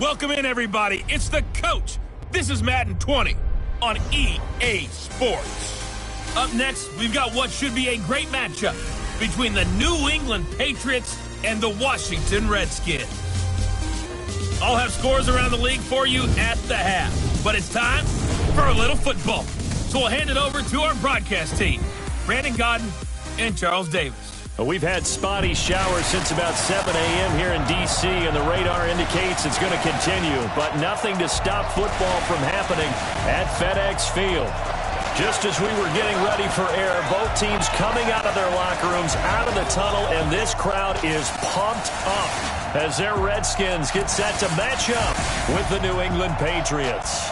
Welcome in, everybody. It's the coach. This is Madden 20 on EA Sports. Up next, we've got what should be a great matchup between the New England Patriots and the Washington Redskins. I'll have scores around the league for you at the half. But it's time for a little football. So we'll hand it over to our broadcast team, Brandon Godden and Charles Davis. We've had spotty showers since about 7 a.m. here in D.C., and the radar indicates it's going to continue, but nothing to stop football from happening at FedEx Field. Just as we were getting ready for air, both teams coming out of their locker rooms, out of the tunnel, and this crowd is pumped up as their Redskins get set to match up with the New England Patriots.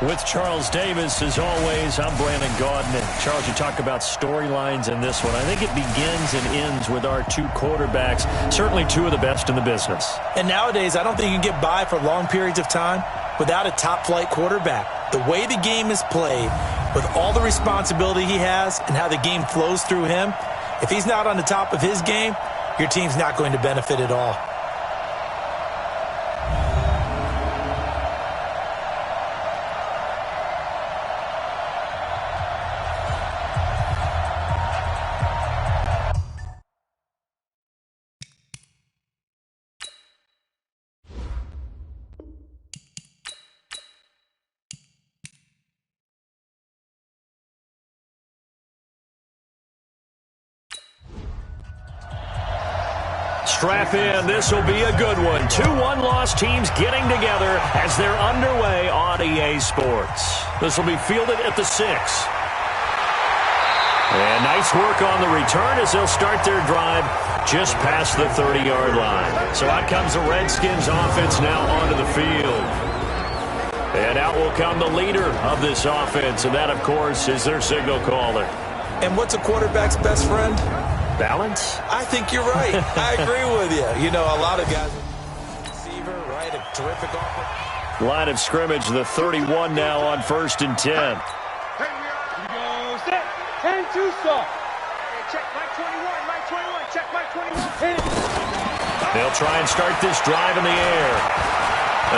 With Charles Davis, as always, I'm Brandon Godden. And Charles, you talk about storylines in this one. I think it begins and ends with our two quarterbacks, certainly two of the best in the business. And nowadays, I don't think you can get by for long periods of time without a top-flight quarterback. The way the game is played, with all the responsibility he has and how the game flows through him, if he's not on the top of his game, your team's not going to benefit at all. Strap in. This will be a good one. 2 one-loss teams getting together as they're underway on EA Sports. This will be fielded at the 6. And nice work on the return as they'll start their drive just past the 30-yard line. So out comes the Redskins offense now onto the field. And out will come the leader of this offense, and that, of course, is their signal caller. And what's a quarterback's best friend? Balance? I think you're right. I agree with you. You know, a lot of guys, receiver, right, a terrific offense. Line of scrimmage, the 31 now on 1st and 10. Here we go, set, 10-2 stop. Check my 21, check my 21. Hit it. They'll try and start this drive in the air.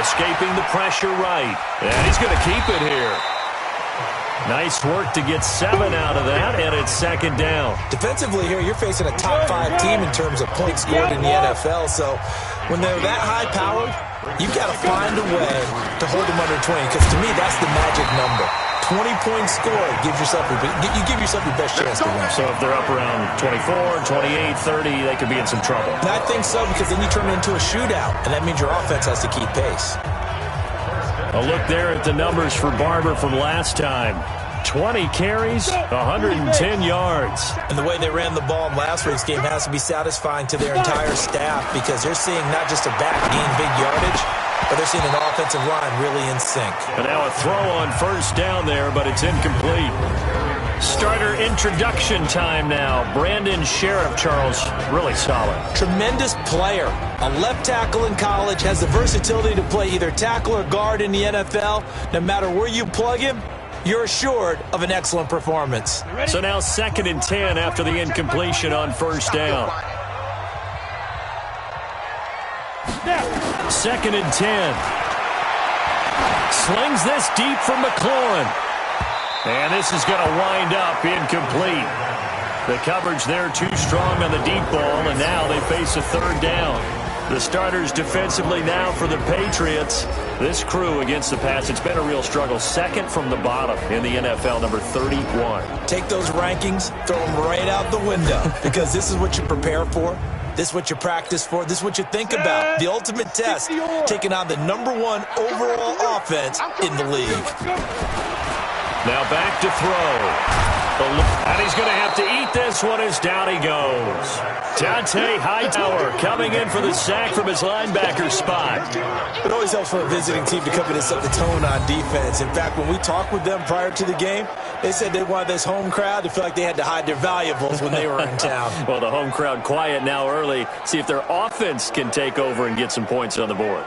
Escaping the pressure right. And he's going to keep it here. Nice work to get 7 out of that, and it's 2nd down. Defensively here, you're facing a top 5 team in terms of points scored in the NFL, so when they're that high-powered, you've got to find a way to hold them under 20, because to me, that's the magic number. 20 points scored, you give yourself your best chance to win. So if they're up around 24, 28, 30, they could be in some trouble. And I think so, because then you turn it into a shootout, and that means your offense has to keep pace. A look there at the numbers for Barber from last time. 20 carries, 110 yards. And the way they ran the ball in last week's game has to be satisfying to their entire staff, because they're seeing not just a back gain big yardage, but they're seeing an offensive line really in sync. And now a throw on 1st down there, but it's incomplete. Starter introduction time now. Brandon Sheriff, Charles, really solid. Tremendous player. A left tackle in college, has the versatility to play either tackle or guard in the NFL. No matter where you plug him, you're assured of an excellent performance. So now 2nd and 10 after the incompletion on 1st down. 2nd and 10. Slings this deep from McLaurin. And this is going to wind up incomplete. The coverage there too strong on the deep ball, and now they face a 3rd down. The starters defensively now for the Patriots. This crew against the pass, it's been a real struggle. 2nd from the bottom in the NFL, number 31. Take those rankings, throw them right out the window, because this is what you prepare for. This is what you practice for. This is what you think about. The ultimate test, taking on the number 1 overall offense in the league. Now back to throw. And he's going to have to eat this one as down he goes. Dante Hightower coming in for the sack from his linebacker spot. It always helps for a visiting team to come in and set the tone on defense. In fact, when we talked with them prior to the game, they said they wanted this home crowd to feel like they had to hide their valuables when they were in town. Well, the home crowd quiet now early. See if their offense can take over and get some points on the board.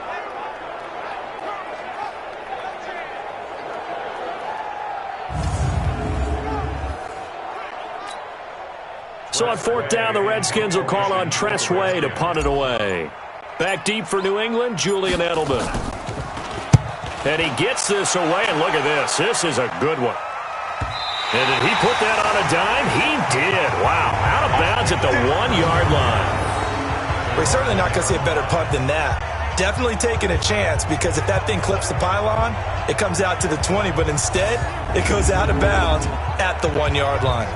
So on 4th down, the Redskins will call on Tress Way to punt it away. Back deep for New England, Julian Edelman. And he gets this away, and look at this. This is a good one. And did he put that on a dime? He did. Wow. Out of bounds at the 1-yard line. We're certainly not going to see a better punt than that. Definitely taking a chance, because if that thing clips the pylon, it comes out to the 20, but instead it goes out of bounds at the 1-yard line.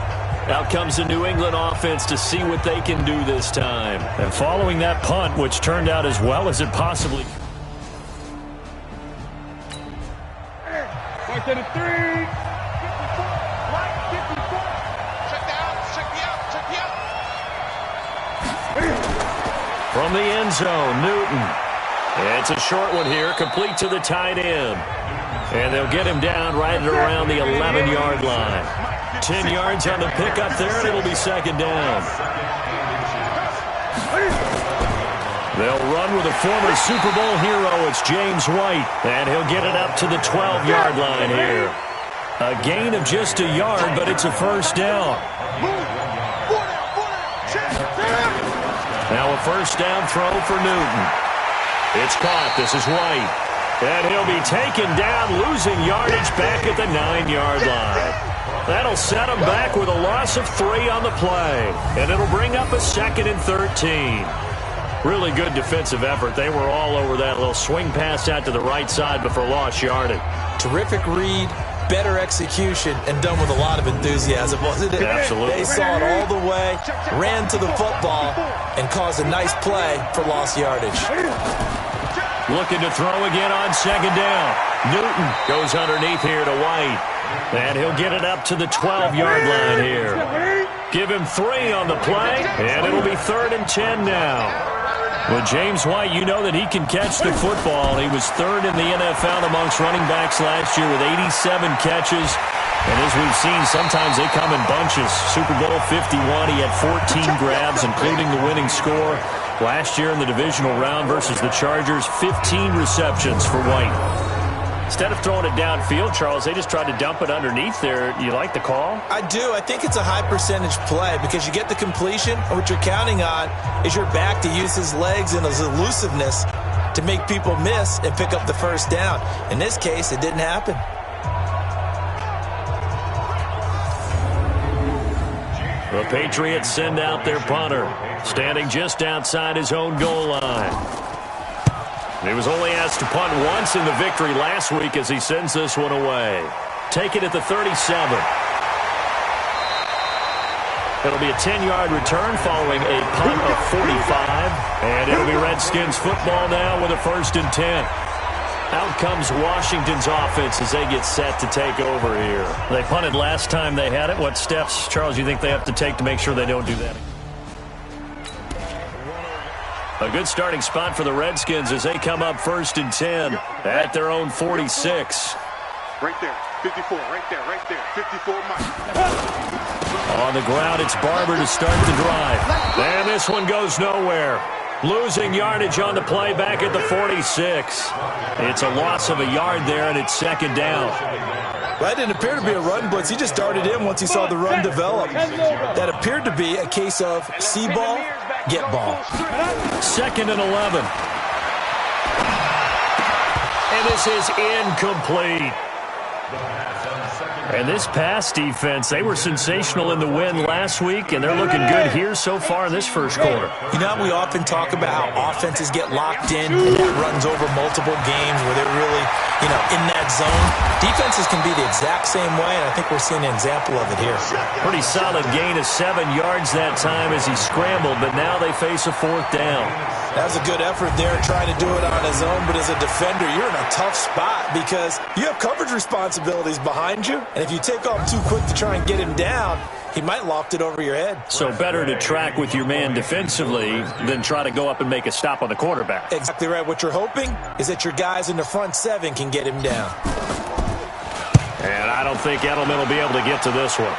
Out comes the New England offense to see what they can do this time. And following that punt, which turned out as well as it possibly could. Right to the 3. 54. Right, 54. Check the out. Check the out. From the end zone, Newton. It's a short one here, complete to the tight end. And they'll get him down right at around the 11-yard line. 10 yards on the pickup there, and it'll be second down. They'll run with a former Super Bowl hero. It's James White, and he'll get it up to the 12-yard line here. A gain of just a yard, but it's a first down. Now a first down throw for Newton. It's caught. This is White. And he'll be taken down, losing yardage back at the 9-yard line. That'll set him back with a loss of 3 on the play. And it'll bring up a 2nd and 13. Really good defensive effort. They were all over that little swing pass out to the right side before lost yardage. Terrific read, better execution, and done with a lot of enthusiasm, wasn't it? Absolutely. They saw it all the way, ran to the football, and caused a nice play for lost yardage. Looking to throw again on second down. Newton goes underneath here to White. And he'll get it up to the 12-yard line here. Give him 3 on the play, and it'll be 3rd and 10 now. With James White, you know that he can catch the football. He was 3rd in the NFL amongst running backs last year with 87 catches. And as we've seen, sometimes they come in bunches. Super Bowl 51, he had 14 grabs, including the winning score. Last year in the divisional round versus the Chargers, 15 receptions for White. Instead of throwing it downfield, Charles, they just tried to dump it underneath there. You like the call? I do. I think it's a high percentage play because you get the completion, and what you're counting on is your back to use his legs and his elusiveness to make people miss and pick up the first down. In this case, it didn't happen. The Patriots send out their punter, standing just outside his own goal line. He was only asked to punt once in the victory last week as he sends this one away. Take it at the 37. It'll be a 10-yard return following a punt of 45. And it'll be Redskins football now with a 1st and 10. Out comes Washington's offense as they get set to take over here. They punted last time they had it. What steps, Charles, you think they have to take to make sure they don't do that? A good starting spot for the Redskins as they come up 1st and 10 at their own 46. Right there, 54, right there, 54 miles. On the ground, it's Barber to start the drive. And this one goes nowhere. Losing yardage on the play back at the 46. It's a loss of a yard there, and it's 2nd down. That didn't appear to be a run blitz. He just darted in once he saw the run develop. That appeared to be a case of see ball, get ball. 2nd and 11. And this is incomplete. And this pass defense, they were sensational in the win last week, and they're looking good here so far in this first quarter. You know, we often talk about how offenses get locked in, and that runs over multiple games where they're really, in that zone. Defenses can be the exact same way, and I think we're seeing an example of it here. Pretty solid gain of 7 yards that time as he scrambled, but now they face a 4th down. That was a good effort there, trying to do it on his own, but as a defender, you're in a tough spot because you have coverage responsibilities behind you, and if you take off too quick to try and get him down, he might loft it over your head. So better to track with your man defensively than try to go up and make a stop on the quarterback. Exactly right. What you're hoping is that your guys in the front 7 can get him down. And I don't think Edelman will be able to get to this one.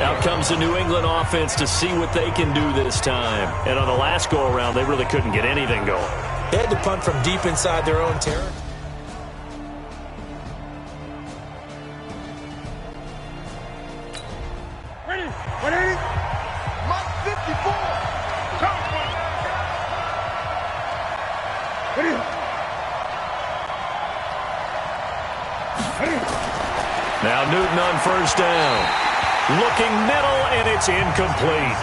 Out comes the New England offense to see what they can do this time. And on the last go-around, they really couldn't get anything going. They had to punt from deep inside their own territory. Now Newton on first down. Looking middle, and it's incomplete.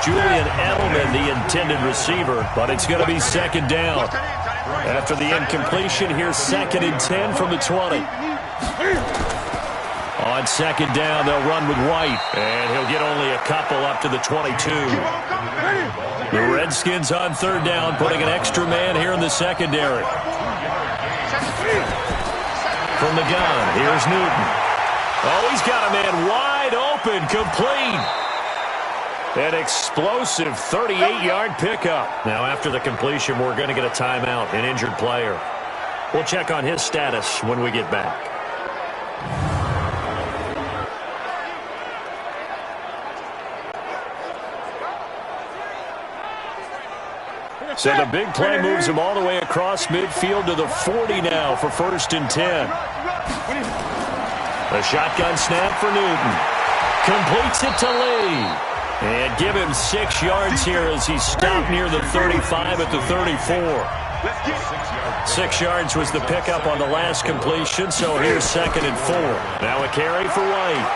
Julian Edelman, the intended receiver, but it's going to be second down. After the incompletion, here's 2nd and 10 from the 20. On second down, they'll run with White, and he'll get only a couple up to the 22. The Redskins on third down, putting an extra man here in the secondary. From the gun, here's Newton. Oh, he's got a man wide open, complete. An explosive 38-yard pickup. Now, after the completion, we're going to get a timeout, an injured player. We'll check on his status when we get back. So the big play moves him all the way across midfield to the 40 now for 1st and 10. The shotgun snap for Newton. Completes it to Lee. And give him 6 yards here as he stopped near the 35 at the 34. 6 yards was the pickup on the last completion, so here's 2nd and 4. Now a carry for White.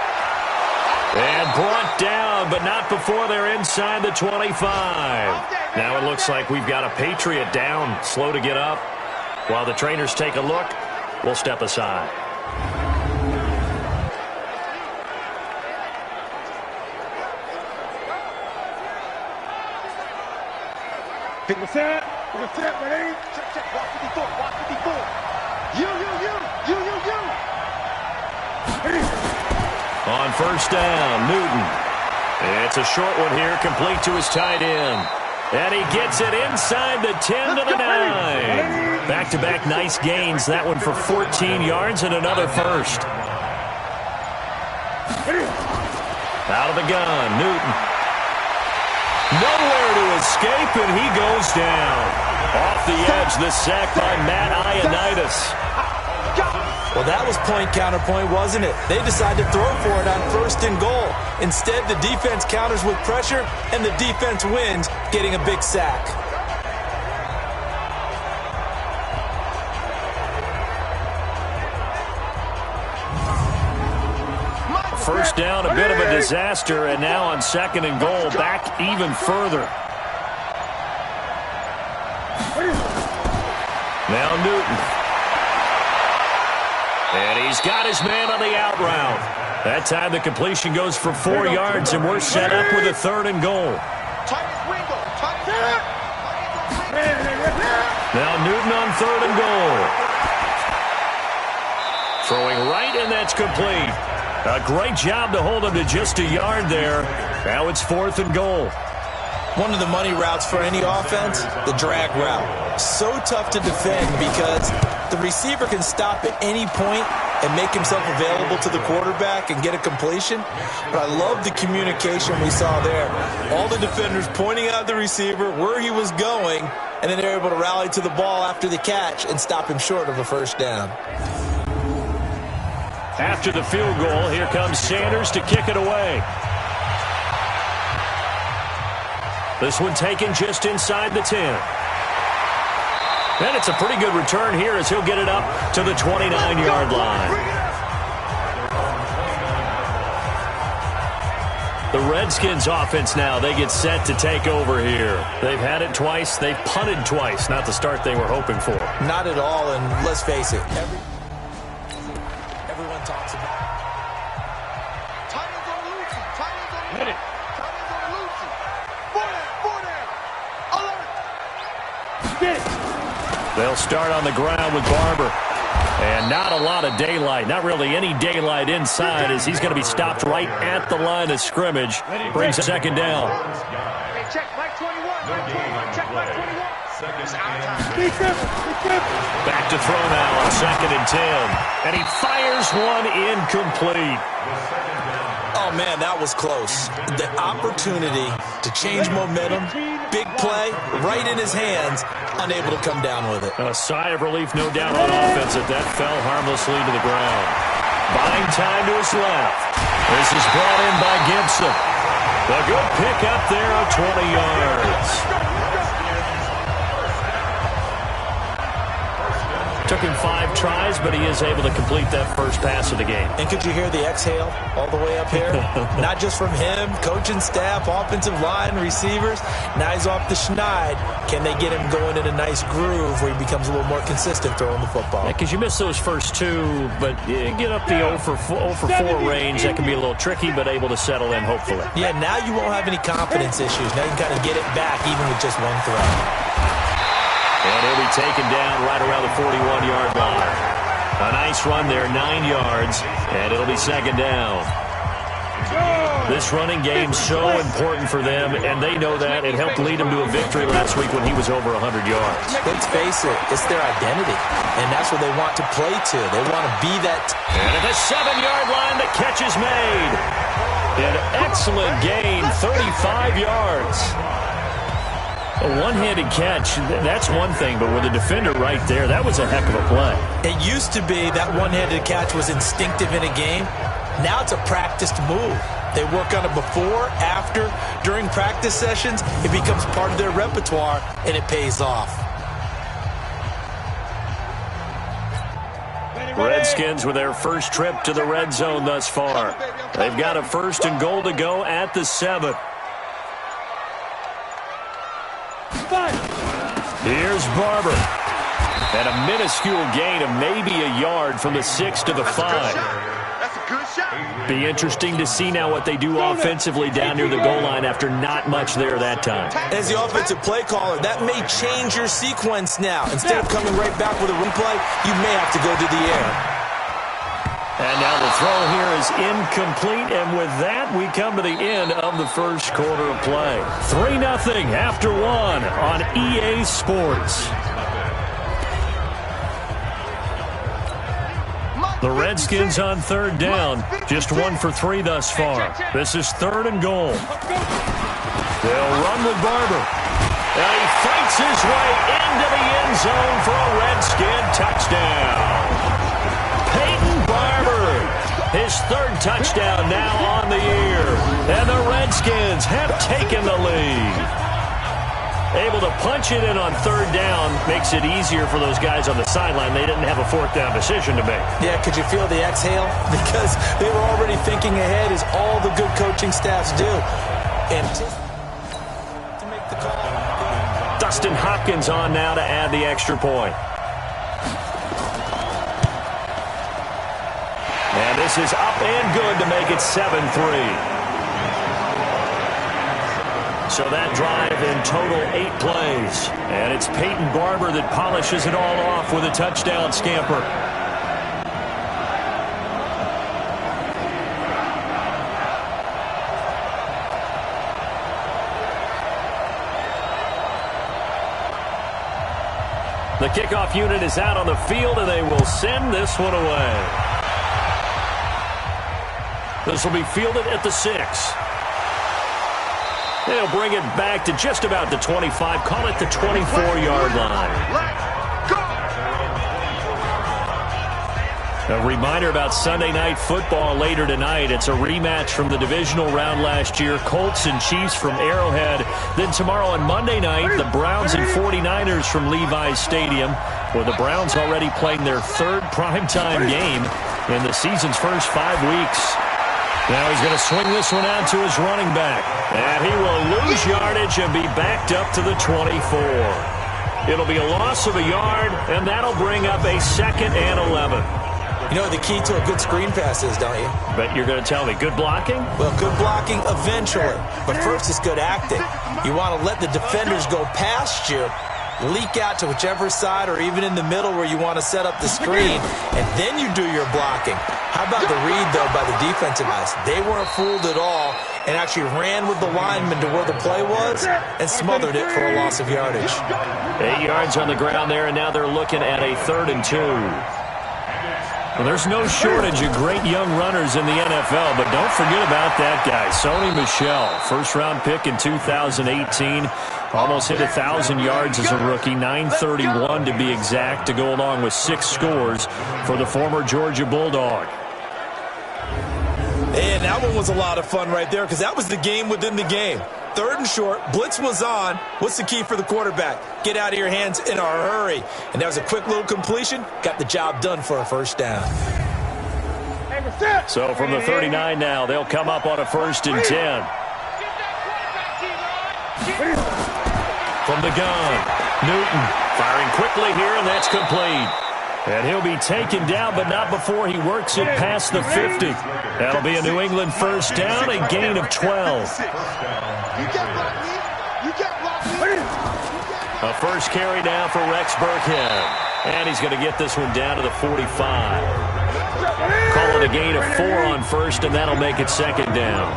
And brought down, but not before they're inside the 25. Now it looks like we've got a Patriot down, slow to get up. While the trainers take a look, we'll step aside. What's that? Ready? Check. Walk 54. You. On first down, Newton. It's a short one here, complete to his tight end. And he gets it inside the 10 to the 9. Back-to-back nice gains. That one for 14 yards and another first. Out of the gun, Newton. Nowhere to escape, and he goes down. Off the edge, the sack by Matt Ioannidis. Well, that was point-counterpoint, wasn't it? They decided to throw for it on 1st and goal. Instead, the defense counters with pressure, and the defense wins, getting a big sack. First down, a bit of a disaster, and now on 2nd and goal, back even further. Now Newton. And he's got his man on the out route. That time the completion goes for 4 yards, and we're set up with a 3rd and goal. Now Newton on 3rd and goal. Throwing right, and that's complete. A great job to hold him to just a yard there. Now it's 4th and goal. One of the money routes for any offense, the drag route. So tough to defend because the receiver can stop at any point and make himself available to the quarterback and get a completion. But I love the communication we saw there. All the defenders pointing out the receiver, where he was going, and then they're able to rally to the ball after the catch and stop him short of a first down. After the field goal, here comes Sanders to kick it away. This one taken just inside the 10. And it's a pretty good return here as he'll get it up to the 29-yard line. The Redskins offense now, they get set to take over here. They've had it twice. They've punted twice. Not the start they were hoping for. Not at all, and let's face it. Everyone talks about it. Hit it. They'll start on the ground with Barber. And not a lot of daylight. Not really any daylight inside as he's going to be stopped right at the line of scrimmage. Brings a 2nd down. Check Mike 21. Check Mike 21. Back to throw now on 2nd and 10. And he fires one incomplete. Oh, man, that was close. The opportunity to change momentum, big play, right in his hands, unable to come down with it. A sigh of relief, no doubt, on offense that fell harmlessly to the ground. Buying time to his left. This is brought in by Gibson. A good pickup there of 20 yards. Took him 5 tries, but he is able to complete that first pass of the game. And could you hear the exhale all the way up here? Not just from him, coaching staff, offensive line, receivers. Now he's off the schneid. Can they get him going in a nice groove where he becomes a little more consistent throwing the football? Yeah, because you miss those first 2, but you get up the 0 for 4 range. That can be a little tricky, but able to settle in, hopefully. Yeah, now you won't have any confidence issues. Now you can kind of get it back even with just one throw. And he'll be taken down right around the 41-yard line. A nice run there, 9 yards, and it'll be second down. This running game's so important for them, and they know that. It helped lead them to a victory last week when he was over 100 yards. Let's face it, it's their identity, and that's what they want to play to. They want to be that. And at the 7-yard line, the catch is made. An excellent gain, 35 yards. A one-handed catch, that's one thing, but with a defender right there, that was a heck of a play. It used to be that one-handed catch was instinctive in a game. Now it's a practiced move. They work on it before, after, during practice sessions. It becomes part of their repertoire, and it pays off. Redskins with their first trip to the red zone thus far. They've got a 1st and goal to go at the 7. Here's Barber. And a minuscule gain of maybe a yard from the 6 to the 5. That's a good shot. Be interesting to see now what they do offensively down near the goal line after not much there that time. As the offensive play caller, that may change your sequence now. Instead of coming right back with a replay, you may have to go to the air. And now the throw here is incomplete, and with that, we come to the end of the first quarter of play. 3-0 after 1 on EA Sports. The Redskins on 3rd down, just 1 for 3 thus far. This is 3rd and goal. They'll run with Barber. And he fights his way into the end zone for a Redskin touchdown. Peyton Barber, his 3rd touchdown now on the year. And the Redskins have taken the lead. Able to punch it in on 3rd down makes it easier for those guys on the sideline. They didn't have a 4th down decision to make. Yeah, could you feel the exhale? Because they were already thinking ahead, as all the good coaching staffs do. And just to make the call. Dustin Hopkins on now to add the extra point. And this is up and good to make it 7-3. So that drive in total 8 plays. And it's Peyton Barber that polishes it all off with a touchdown scamper. The kickoff unit is out on the field, and they will send this one away. This will be fielded at the 6. They'll bring it back to just about the 25, call it the 24-yard line. A reminder about Sunday Night Football later tonight. It's a rematch from the divisional round last year, Colts and Chiefs from Arrowhead. Then tomorrow on Monday night, the Browns and 49ers from Levi's Stadium, with the Browns already playing their 3rd primetime game in the season's first 5 weeks. Now he's going to swing this one out to his running back. And he will lose yardage and be backed up to the 24. It'll be a loss of a yard, and that'll bring up a 2nd and 11. You know what the key to a good screen pass is, don't you? But you're going to tell me, good blocking? Well, good blocking eventually. But first it's good acting. You want to let the defenders go past you, leak out to whichever side or even in the middle where you want to set up the screen, and then you do your blocking. How about the read, though, by the defensive guys? They weren't fooled at all and actually ran with the lineman to where the play was and smothered it for a loss of yardage. 8 yards on the ground there, and now they're looking at a 3rd and 2. Well, there's no shortage of great young runners in the NFL, but don't forget about that guy, Sony Michel. 1st-round pick in 2018. Almost hit 1,000 yards as a rookie, 931 to be exact, to go along with 6 scores for the former Georgia Bulldog. And that one was a lot of fun right there because that was the game within the game. 3rd and short, blitz was on. What's the key for the quarterback? Get out of your hands in a hurry. And that was a quick little completion. Got the job done for a first down. So from the 39 now, they'll come up on a 1st and 10. From the gun, Newton firing quickly here, and that's complete. And he'll be taken down, but not before he works it past the 50. That'll be a New England first down, a gain of 12. A first carry down for Rex Burkhead. And he's going to get this one down to the 45. Call it a gain of 4 on first, and that'll make it 2nd down.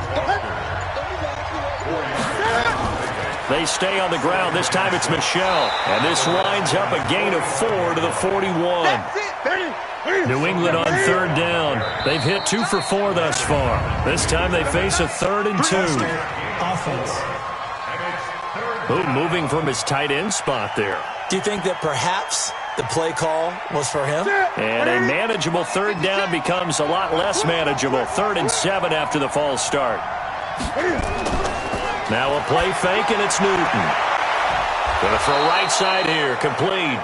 They stay on the ground. This time it's Michel. And this winds up a gain of 4 to the 41. New England on 3rd down. They've hit 2 for 4 thus far. This time they face a 3rd and 2. Ooh, moving from his tight end spot there. Do you think that perhaps the play call was for him? And a manageable 3rd down becomes a lot less manageable. 3rd and 7 after the false start. Now a play fake, and it's Newton. Going to throw right side here, complete.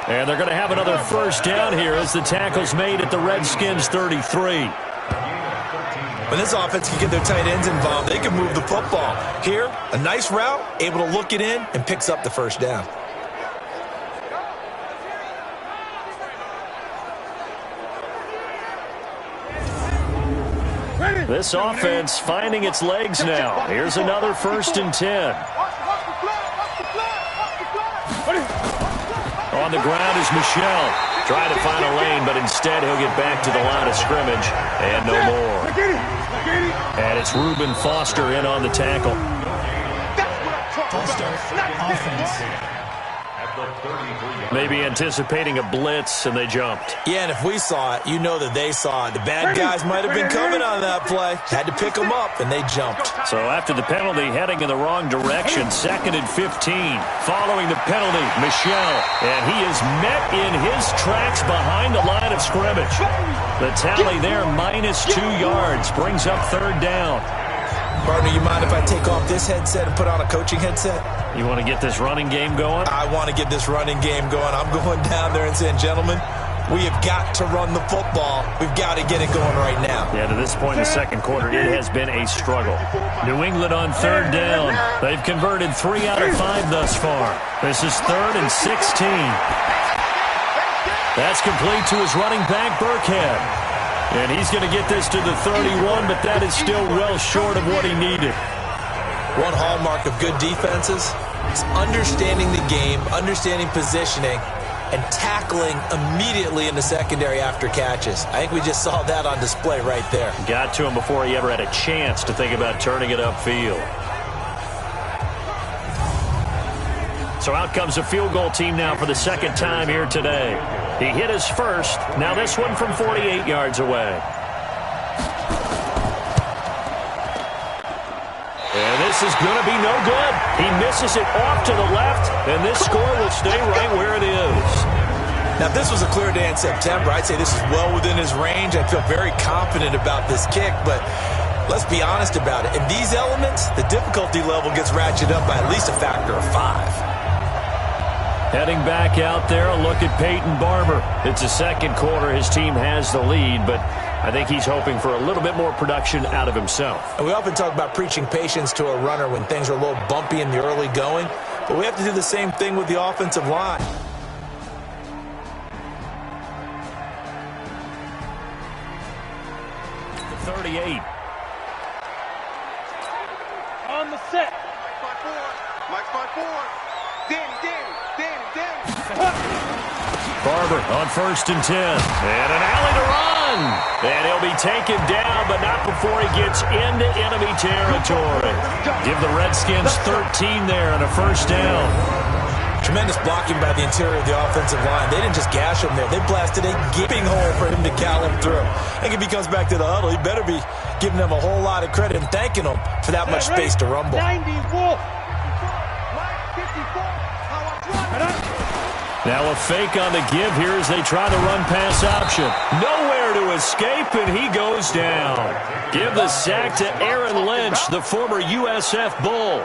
And they're going to have another first down here as the tackle's made at the Redskins 33. When this offense can get their tight ends involved, they can move the football. Here, a nice route, able to look it in, and picks up the first down. This offense finding its legs now. Here's another 1st and 10. On the ground is Michel. Trying to find a lane, but instead he'll get back to the line of scrimmage. And no more. And it's Reuben Foster in on the tackle. Foster, offense. Maybe anticipating a blitz, and they jumped. Yeah, and if we saw it, you know that they saw it. The bad guys might have been coming on that play. Had to pick them up, and they jumped. So after the penalty, heading in the wrong direction, 2nd and 15. Following the penalty, Michel. And he is met in his tracks behind the line of scrimmage. The tally there, -2 yards, brings up 3rd down. Partner, you mind if I take off this headset and put on a coaching headset? You want to get this running game going? I want to get this running game going. I'm going down there and saying, gentlemen, we have got to run the football. We've got to get it going right now. Yeah, to this point in the 2nd quarter, it has been a struggle. New England on 3rd down. They've converted 3 out of 5 thus far. This is 3rd and 16. That's complete to his running back, Burkhead. And he's going to get this to the 31, but that is still well short of what he needed. One hallmark of good defenses is understanding the game, understanding positioning, and tackling immediately in the secondary after catches. I think we just saw that on display right there. Got to him before he ever had a chance to think about turning it upfield. So out comes a field goal team now for the 2nd time here today. He hit his first. Now this one from 48 yards away. And this is going to be no good. He misses it off to the left, and this score will stay right where it is. Now, if this was a clear day in September, I'd say this is well within his range. I feel very confident about this kick, but let's be honest about it. In these elements, the difficulty level gets ratcheted up by at least a factor of 5. Heading back out there, a look at Peyton Barber. It's the 2nd quarter. His team has the lead, but I think he's hoping for a little bit more production out of himself. And we often talk about preaching patience to a runner when things are a little bumpy in the early going, but we have to do the same thing with the offensive line. The 38. On the set. Mike 5-4. Danny. Barber on 1st and 10. And an alley to run. And he'll be taken down, but not before he gets into enemy territory. Give the Redskins 13 there and a first down. Tremendous blocking by the interior of the offensive line. They didn't just gash him there. They blasted a gaping hole for him to gallop through. I think if he comes back to the huddle, he better be giving them a whole lot of credit and thanking them for that much space to rumble. 90 Wolf. Now a fake on the give here as they try the run-pass option. Nowhere to escape, and he goes down. Give the sack to Aaron Lynch, the former USF Bull.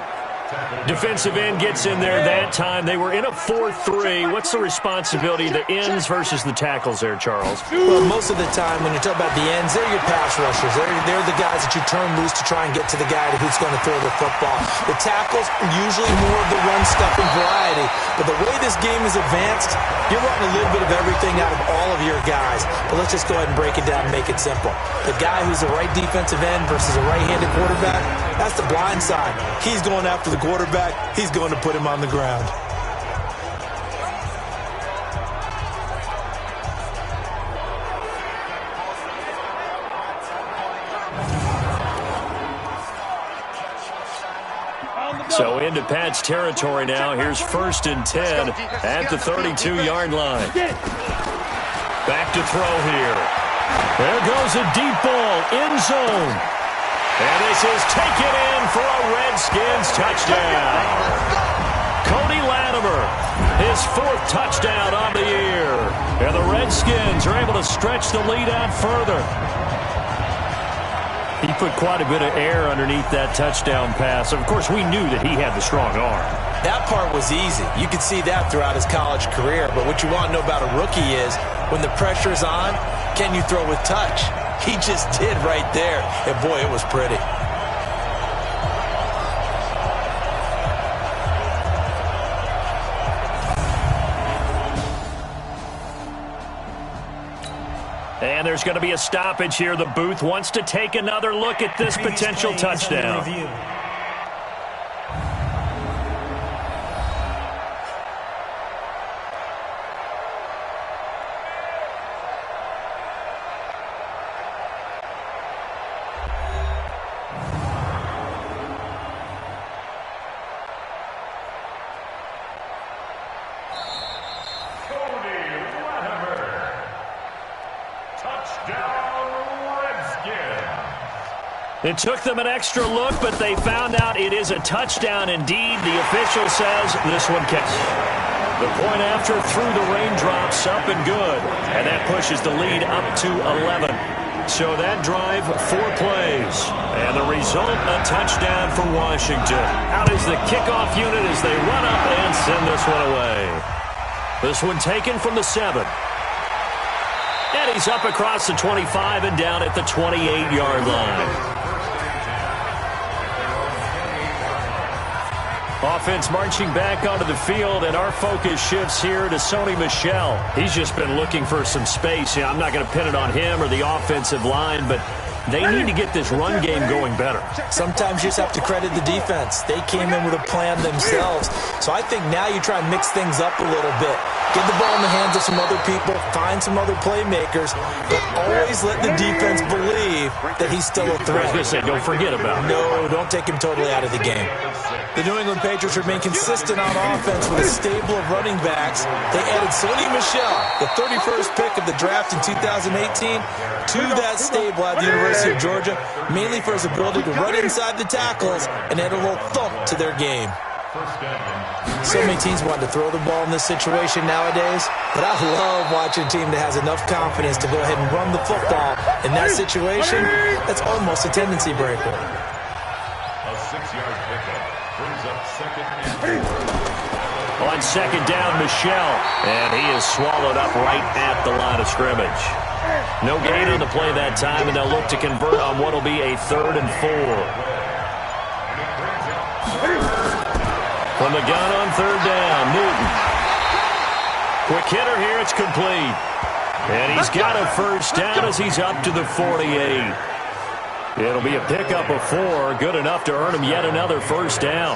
Defensive end gets in there that time. They were in a 4-3. What's the responsibility of the ends versus the tackles there, Charles? Well, most of the time when you talk about the ends, they're your pass rushers. They're the guys that you turn loose to try and get to the guy who's going to throw the football. The tackles are usually more of the run-stuffing variety. But the way this game is advanced, you're running a little bit of everything out of all of your guys. But let's just go ahead and break it down and make it simple. The guy who's the right defensive end versus a right-handed quarterback, that's the blind side. He's going after the quarterback. He's going to put him on the ground. So into Pat's territory now. Here's 1st and 10 at the 32-yard line. Back to throw here. There goes a deep ball, end zone. And this is taken in for a Redskins touchdown. Cody Latimer, his 4th touchdown on the year. And the Redskins are able to stretch the lead out further. He put quite a bit of air underneath that touchdown pass. Of course, we knew that he had the strong arm. That part was easy. You could see that throughout his college career. But what you want to know about a rookie is when the pressure's on, can you throw with touch? He just did right there. And, boy, it was pretty. And there's going to be a stoppage here. The booth wants to take another look at this potential touchdown. It took them an extra look, but they found out it is a touchdown indeed. The official says this one counts. The point after through the raindrops, up and good. And that pushes the lead up to 11. So that drive, 4 plays. And the result, a touchdown for Washington. Out is the kickoff unit as they run up and send this one away. This one taken from the 7. And he's up across the 25 and down at the 28-yard line. Offense marching back onto the field, and our focus shifts here to Sony Michel. He's just been looking for some space. Yeah, I'm not going to pin it on him or the offensive line, but they need to get this run game going better. Sometimes you just have to credit the defense. They came in with a plan themselves. So I think now you try and mix things up a little bit. Get the ball in the hands of some other people, find some other playmakers, but always let the defense believe that he's still a threat. I was going to say, don't forget about it. No, don't take him totally out of the game. The New England Patriots remain consistent on offense with a stable of running backs. They added Sony Michel, the 31st pick of the draft in 2018, to that stable at the University of Georgia, mainly for his ability to run inside the tackles and add a little thump to their game. So many teams want to throw the ball in this situation nowadays, but I love watching a team that has enough confidence to go ahead and run the football. In that situation, that's almost a tendency breaker. A 6-yard pickup brings up 2nd and 4. On 2nd down, Michel, and he is swallowed up right at the line of scrimmage. No gain on the play that time, and they'll look to convert on what will be a 3rd and 4. From the gun on 3rd down, Newton. Quick hitter here, it's complete. And he's got a 1st down as he's up to the 48. It'll be a pickup of 4, good enough to earn him yet another 1st down.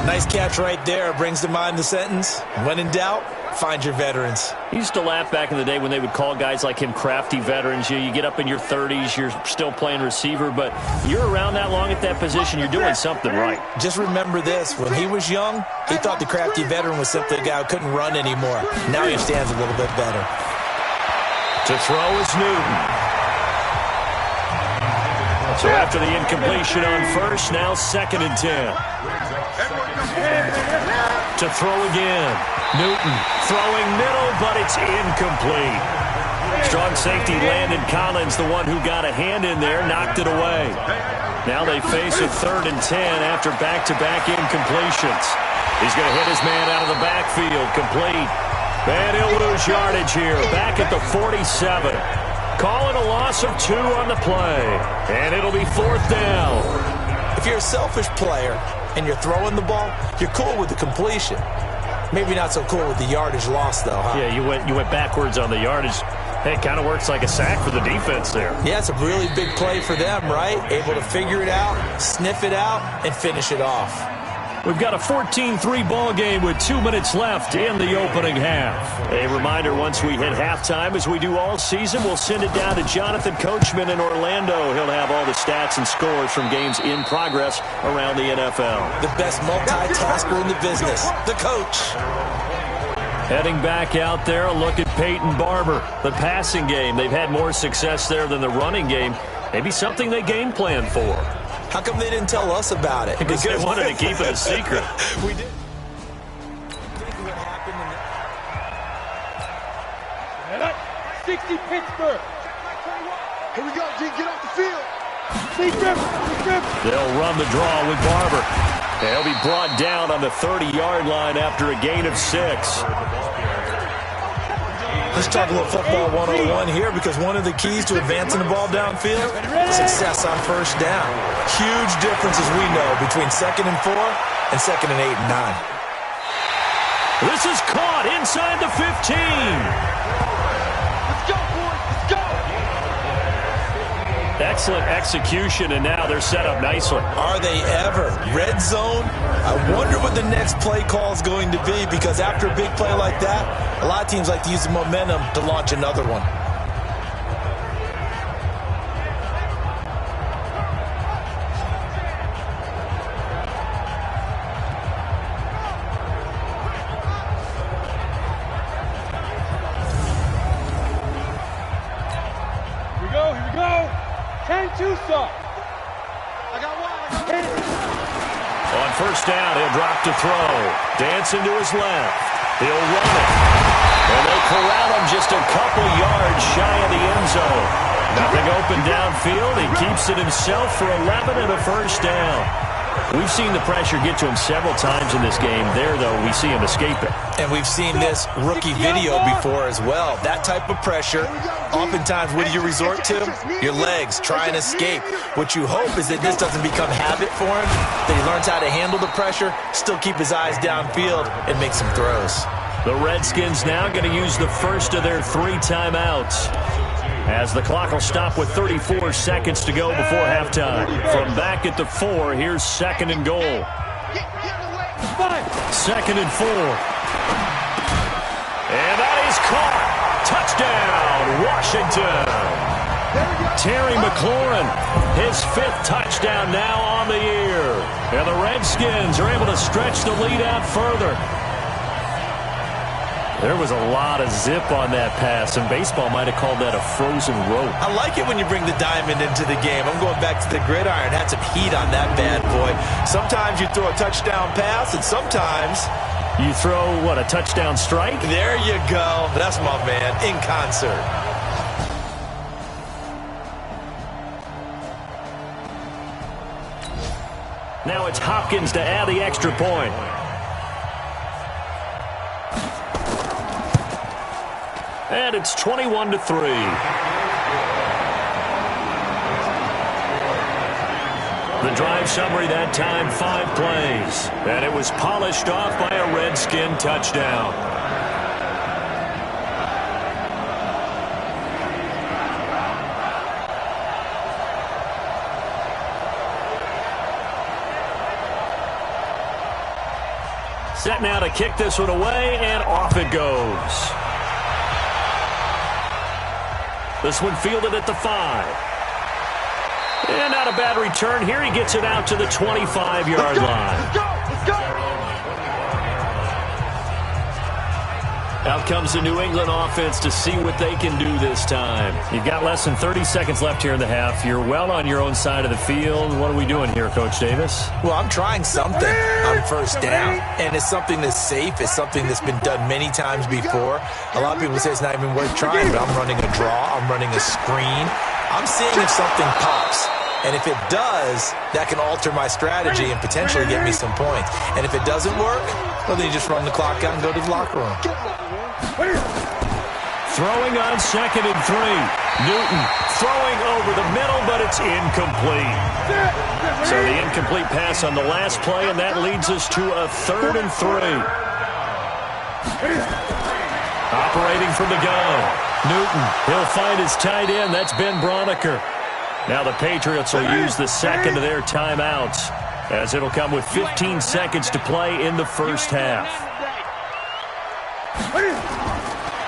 Nice catch right there. Brings to mind the sentence, when in doubt, find your veterans. He used to laugh back in the day when they would call guys like him crafty veterans. You get up in your 30s, you're still playing receiver, but you're around that long at that position, you're doing something right. Just remember this. When he was young, he thought the crafty veteran was simply a guy who couldn't run anymore. Now he understands a little bit better. To throw is Newton. So after the incompletion on 1st, now 2nd and 10. To throw again. Newton throwing middle, but it's incomplete. Strong safety Landon Collins, the one who got a hand in there, knocked it away. Now they face a 3rd and 10 after back-to-back incompletions. He's going to hit his man out of the backfield, complete. And he'll lose yardage here, back at the 47. Call it a loss of 2 on the play, and it'll be 4th down. If you're a selfish player and you're throwing the ball, you're cool with the completion. Maybe not so cool with the yardage loss, though, huh? Yeah, you went backwards on the yardage. Hey, it kind of works like a sack for the defense there. Yeah, it's a really big play for them, right? Able to figure it out, sniff it out, and finish it off. We've got a 14-3 ball game with 2 minutes left in the opening half. A reminder, once we hit halftime, as we do all season, we'll send it down to Jonathan Coachman in Orlando. He'll have all the stats and scores from games in progress around the NFL. The best multitasker in the business, the coach. Heading back out there, a look at Peyton Barber. The passing game, they've had more success there than the running game. Maybe something they game plan for. How come they didn't tell us about it? Because they wanted to keep it a secret. We did. What happened 60 Pittsburgh. Here we go, G. Get off the field. They'll run the draw with Barber. They'll be brought down on the 30-yard line after a gain of 6. Let's talk a little football 101 here, because one of the keys to advancing the ball downfield, success on first down. Huge difference, as we know, between 2nd and 4 and 2nd and 8 and 9. This is caught inside the 15. Let's go, boys. Let's go. Excellent execution, and now they're set up nicely. Are they ever? Red zone? I wonder what the next play call is going to be, because after a big play like that, a lot of teams like to use the momentum to launch another one. Here we go. 10-2 stop. I got one. On first down, he'll drop to throw. Dancing to his left. He'll run it. And they corral him just a couple yards shy of the end zone. Nothing open downfield. He keeps it himself for 11 and a first down. We've seen the pressure get to him several times in this game. There, though, we see him escape it. And we've seen this rookie video before as well. That type of pressure, oftentimes, what do you resort to? Your legs, try and escape. What you hope is that this doesn't become habit for him, that he learns how to handle the pressure, still keep his eyes downfield, and make some throws. The Redskins now going to use the first of their 3 timeouts, as the clock will stop with 34 seconds to go before halftime. From back at the 4, here's 2nd and goal. 2nd and 4. And that is caught. Touchdown, Washington. Terry McLaurin, his 5th touchdown now on the year. And the Redskins are able to stretch the lead out further. There was a lot of zip on that pass, and baseball might have called that a frozen rope. I like it when you bring the diamond into the game. I'm going back to the gridiron. Had some heat on that bad boy. Sometimes you throw a touchdown pass, and sometimes you throw, what, a touchdown strike? There you go. That's my man, in concert. Now it's Hopkins to add the extra point. And it's 21-3. The drive summary that time, 5 plays. And it was polished off by a Redskin touchdown. Set now to kick this one away, and off it goes. This one fielded at the 5. And not a bad return here. He gets it out to the 25-yard line. Let's go. Out comes the New England offense to see what they can do this time. You've got less than 30 seconds left here in the half. You're well on your own side of the field. What are we doing here, Coach Davis? Well, I'm trying something on first down, and it's something that's safe. It's something that's been done many times before. A lot of people say it's not even worth trying, but I'm running a draw. I'm running a screen. I'm seeing if something pops. And if it does, that can alter my strategy and potentially get me some points. And if it doesn't work, well, then you just run the clock out and go to the locker room. Throwing on 2nd and 3. Newton throwing over the middle, but it's incomplete. So the incomplete pass on the last play, and that leads us to a 3rd and 3. Operating from the gun. Newton, he'll find his tight end. That's Ben Broniker. Now the Patriots will use the second of their timeouts, as it'll come with 15 seconds to play in the first half.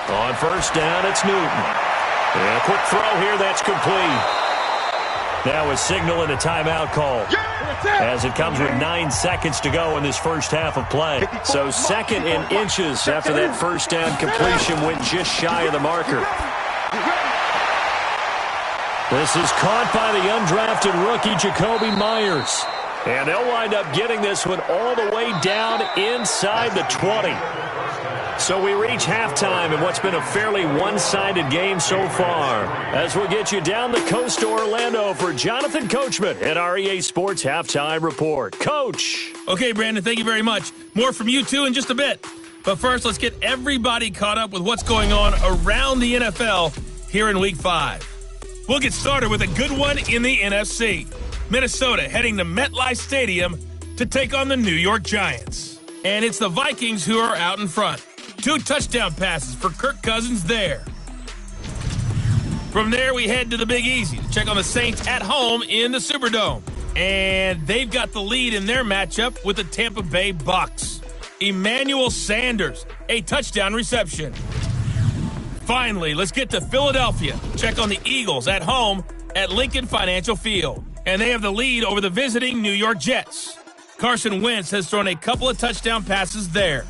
On first down, it's Newton. And a quick throw here, that's complete. Now a signal and a timeout call, as it comes with 9 seconds to go in this first half of play. So 2nd and inches after that first down completion went just shy of the marker. This is caught by the undrafted rookie, Jacoby Myers. And they'll wind up getting this one all the way down inside the 20. So we reach halftime in what's been a fairly one-sided game so far. As we'll get you down the coast to Orlando for Jonathan Coachman at our EA Sports Halftime Report. Coach. Okay, Brandon, thank you very much. More from you, too, in just a bit. But first, let's get everybody caught up with what's going on around the NFL here in Week 5. We'll get started with a good one in the NFC. Minnesota heading to MetLife Stadium to take on the New York Giants. And it's the Vikings who are out in front. 2 touchdown passes for Kirk Cousins there. From there, we head to the Big Easy to check on the Saints at home in the Superdome. And they've got the lead in their matchup with the Tampa Bay Bucks. Emmanuel Sanders, a touchdown reception. Finally, let's get to Philadelphia. Check on the Eagles at home at Lincoln Financial Field. And they have the lead over the visiting New York Jets. Carson Wentz has thrown a couple of touchdown passes there.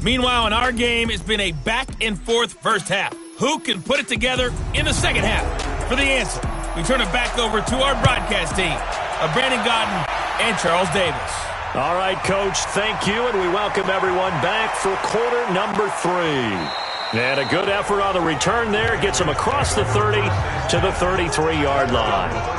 Meanwhile, in our game, it's been a back-and-forth first half. Who can put it together in the second half? For the answer, we turn it back over to our broadcast team of Brandon Godden and Charles Davis. All right, Coach, thank you, and we welcome everyone back for quarter number 3. And a good effort on the return there gets them across the 30 to the 33-yard line.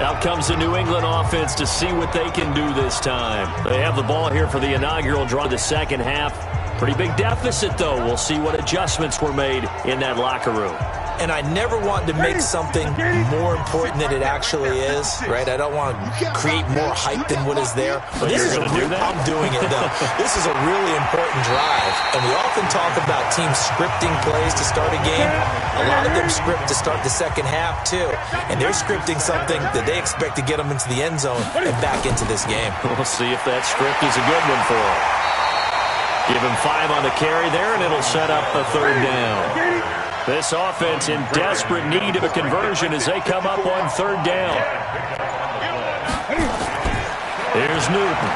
Out comes the New England offense to see what they can do this time. They have the ball here for the inaugural draw of the second half. Pretty big deficit, though. We'll see what adjustments were made in that locker room. And I never want to make something more important than it actually is, right? I don't want to create more hype than what is there. But this is I'm doing it, though. This is a really important drive. And we often talk about teams scripting plays to start a game. A lot of them script to start the second half, too. And they're scripting something that they expect to get them into the end zone and back into this game. We'll see if that script is a good one for them. Give him 5 on the carry there, and it'll set up a third down. This offense in desperate need of a conversion as they come up on third down. Here's Newton.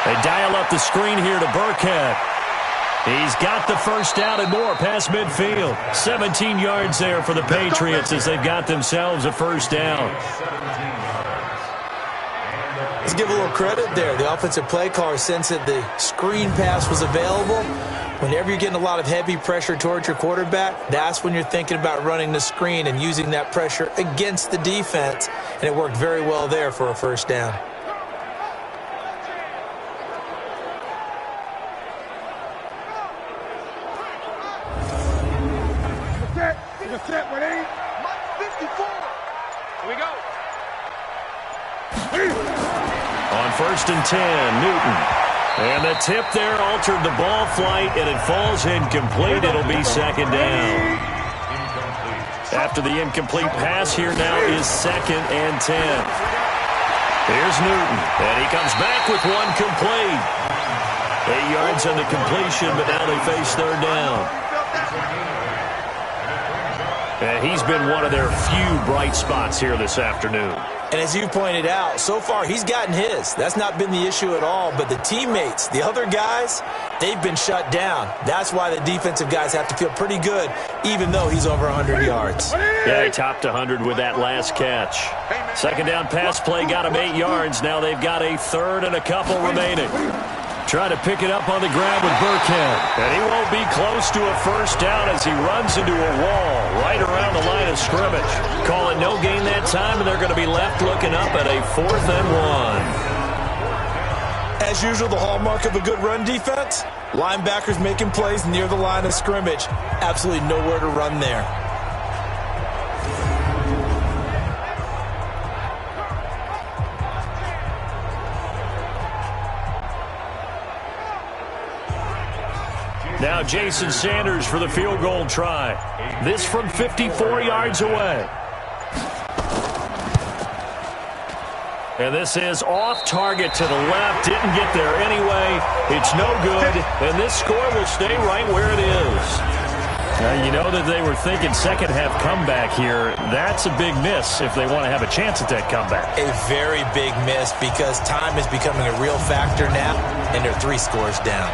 They dial up the screen here to Burkhead. He's got the first down and more past midfield. 17 yards there for the Patriots as they've got themselves a first down. Let's give a little credit there. The offensive play caller sensed that the screen pass was available. Whenever you're getting a lot of heavy pressure towards your quarterback, that's when you're thinking about running the screen and using that pressure against the defense. And it worked very well there for a first down. Set, ready? 54. Here we go. On first and 10, Newton. And the tip there altered the ball flight, and it falls incomplete. It'll be second down. After the incomplete pass, here now is 2nd and 10. Here's Newton, and he comes back with one complete. 8 yards on the completion, but now they face third down. And he's been one of their few bright spots here this afternoon. And as you pointed out, so far he's gotten his. That's not been the issue at all. But the teammates, the other guys, they've been shut down. That's why the defensive guys have to feel pretty good, even though he's over 100 yards. Yeah, he topped 100 with that last catch. Second down pass play got him 8 yards. Now they've got a third and a couple remaining. Trying to pick it up on the ground with Burkhead. And he won't be close to a first down as he runs into a wall right around the line of scrimmage. Call it no gain that time, and they're going to be left looking up at a 4th and 1. As usual, the hallmark of a good run defense, linebackers making plays near the line of scrimmage. Absolutely nowhere to run there. Now Jason Sanders for the field goal try. This from 54 yards away. And this is off target to the left. Didn't get there anyway. It's no good. And this score will stay right where it is. Now, you know that they were thinking second half comeback here. That's a big miss if they want to have a chance at that comeback. A very big miss because time is becoming a real factor now, and they're 3 scores down.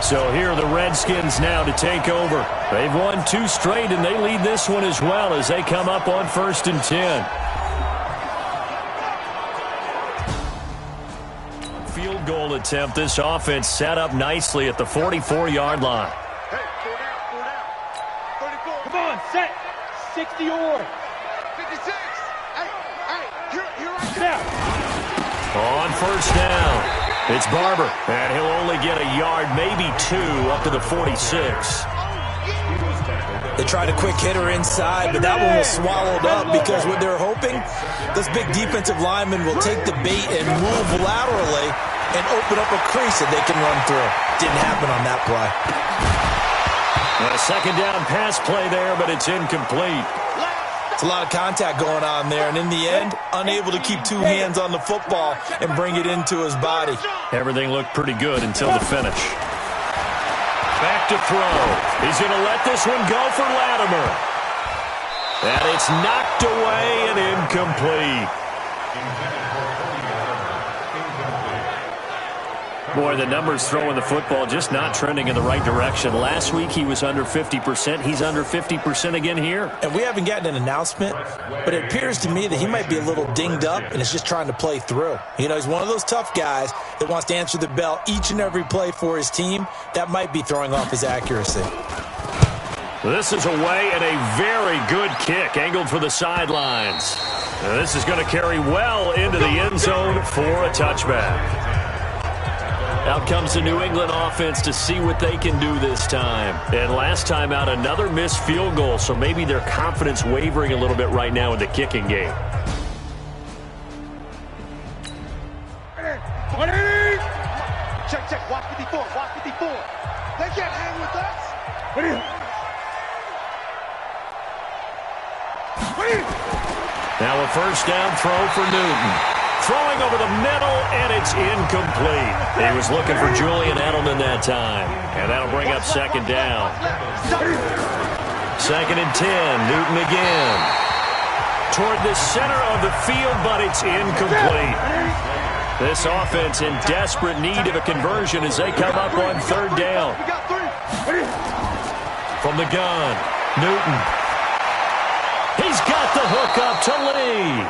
So here are the Redskins now to take over. They've won 2 straight, and they lead this one as well as they come up on 1st and 10. Field goal attempt. This offense set up nicely at the 44-yard line. Hey, 4 down. 34. Come on, set. 60 order. 56. Hey, here I Now. On 1st down, it's Barber, and he'll only get a yard, maybe 2, up to the 46. They tried a quick hitter inside, but that one was swallowed up because what they're hoping, this big defensive lineman will take the bait and move laterally and open up a crease that they can run through. Didn't happen on that play. A second down pass play there, but it's incomplete. It's a lot of contact going on there, and in the end, unable to keep 2 hands on the football and bring it into his body. Everything looked pretty good until the finish. Back to throw. He's going to let this one go for Latimer. And it's knocked away and incomplete. Boy, the numbers throwing the football just not trending in the right direction. Last week he was under 50%. He's under 50% again here. And we haven't gotten an announcement, but it appears to me that he might be a little dinged up and is just trying to play through. You know, he's one of those tough guys that wants to answer the bell each and every play for his team. That might be throwing off his accuracy. This is away and a very good kick angled for the sidelines. Now, this is going to carry well into the end zone for a touchback. Out comes the New England offense to see what they can do this time. And last time out, another missed field goal, so maybe their confidence wavering a little bit right now in the kicking game. Check. Walk 54. They can't hang with us. Now a first down throw for Newton. Throwing over the middle, and it's incomplete. He was looking for Julian Edelman that time. And that'll bring up second down. 2nd and 10, Newton again. Toward the center of the field, but it's incomplete. This offense in desperate need of a conversion as they come up on 3rd down. From the gun, Newton. He's got the hook up to Lee.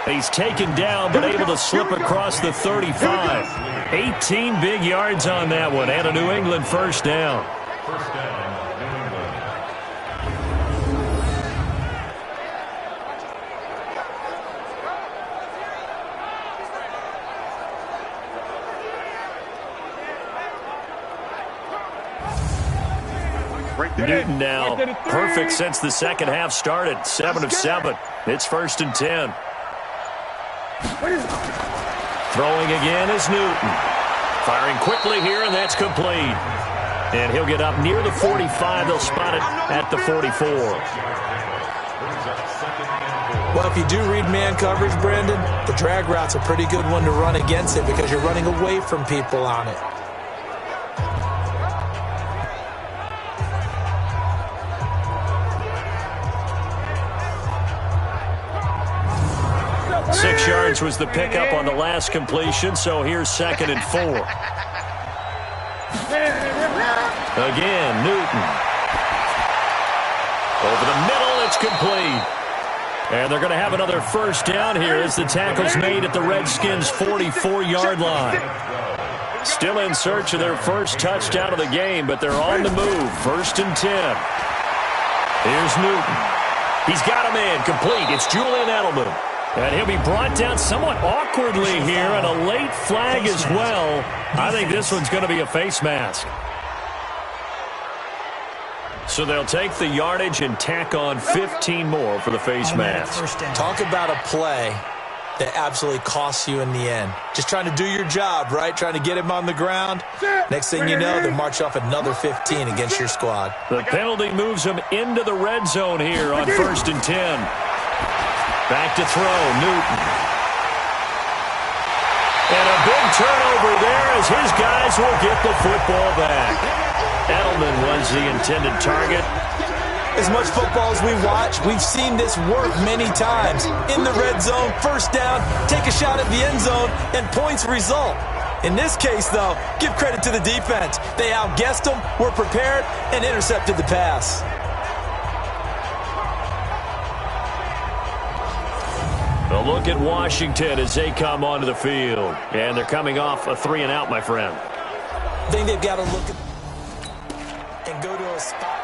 He's taken down, but able to slip across the 35. 18 big yards on that one, and a New England first down. First down, New England. Newton now perfect since the second half started. 7 of 7. It's 1st and 10. Throwing again is Newton. Firing quickly here, and that's complete. And he'll get up near the 45. They'll spot it at the 44. Well, if you do read man coverage, Brandon, the drag route's a pretty good one to run against it because you're running away from people on it. 6 yards was the pickup on the last completion, so here's 2nd and 4. Again, Newton. Over the middle, it's complete. And they're going to have another first down here as the tackle's made at the Redskins' 44-yard line. Still in search of their first touchdown of the game, but they're on the move. 1st and 10. Here's Newton. He's got a man complete. It's Julian Edelman. And he'll be brought down somewhat awkwardly here, and a late flag as well. I think this one's going to be a face mask. So they'll take the yardage and tack on 15 more for the face mask. Talk about a play that absolutely costs you in the end. Just trying to do your job, right? Trying to get him on the ground. Next thing you know, they'll march off another 15 against your squad. The penalty moves them into the red zone here on 1st and 10. Back to throw, Newton. And a big turnover there as his guys will get the football back. Edelman was the intended target. As much football as we watch, we've seen this work many times. In the red zone, first down, take a shot at the end zone, and points result. In this case, though, give credit to the defense. They outguessed them, were prepared, and intercepted the pass. A look at Washington as they come onto the field. And they're coming off a 3-and-out, my friend. I think they've got to look at and go to a spot.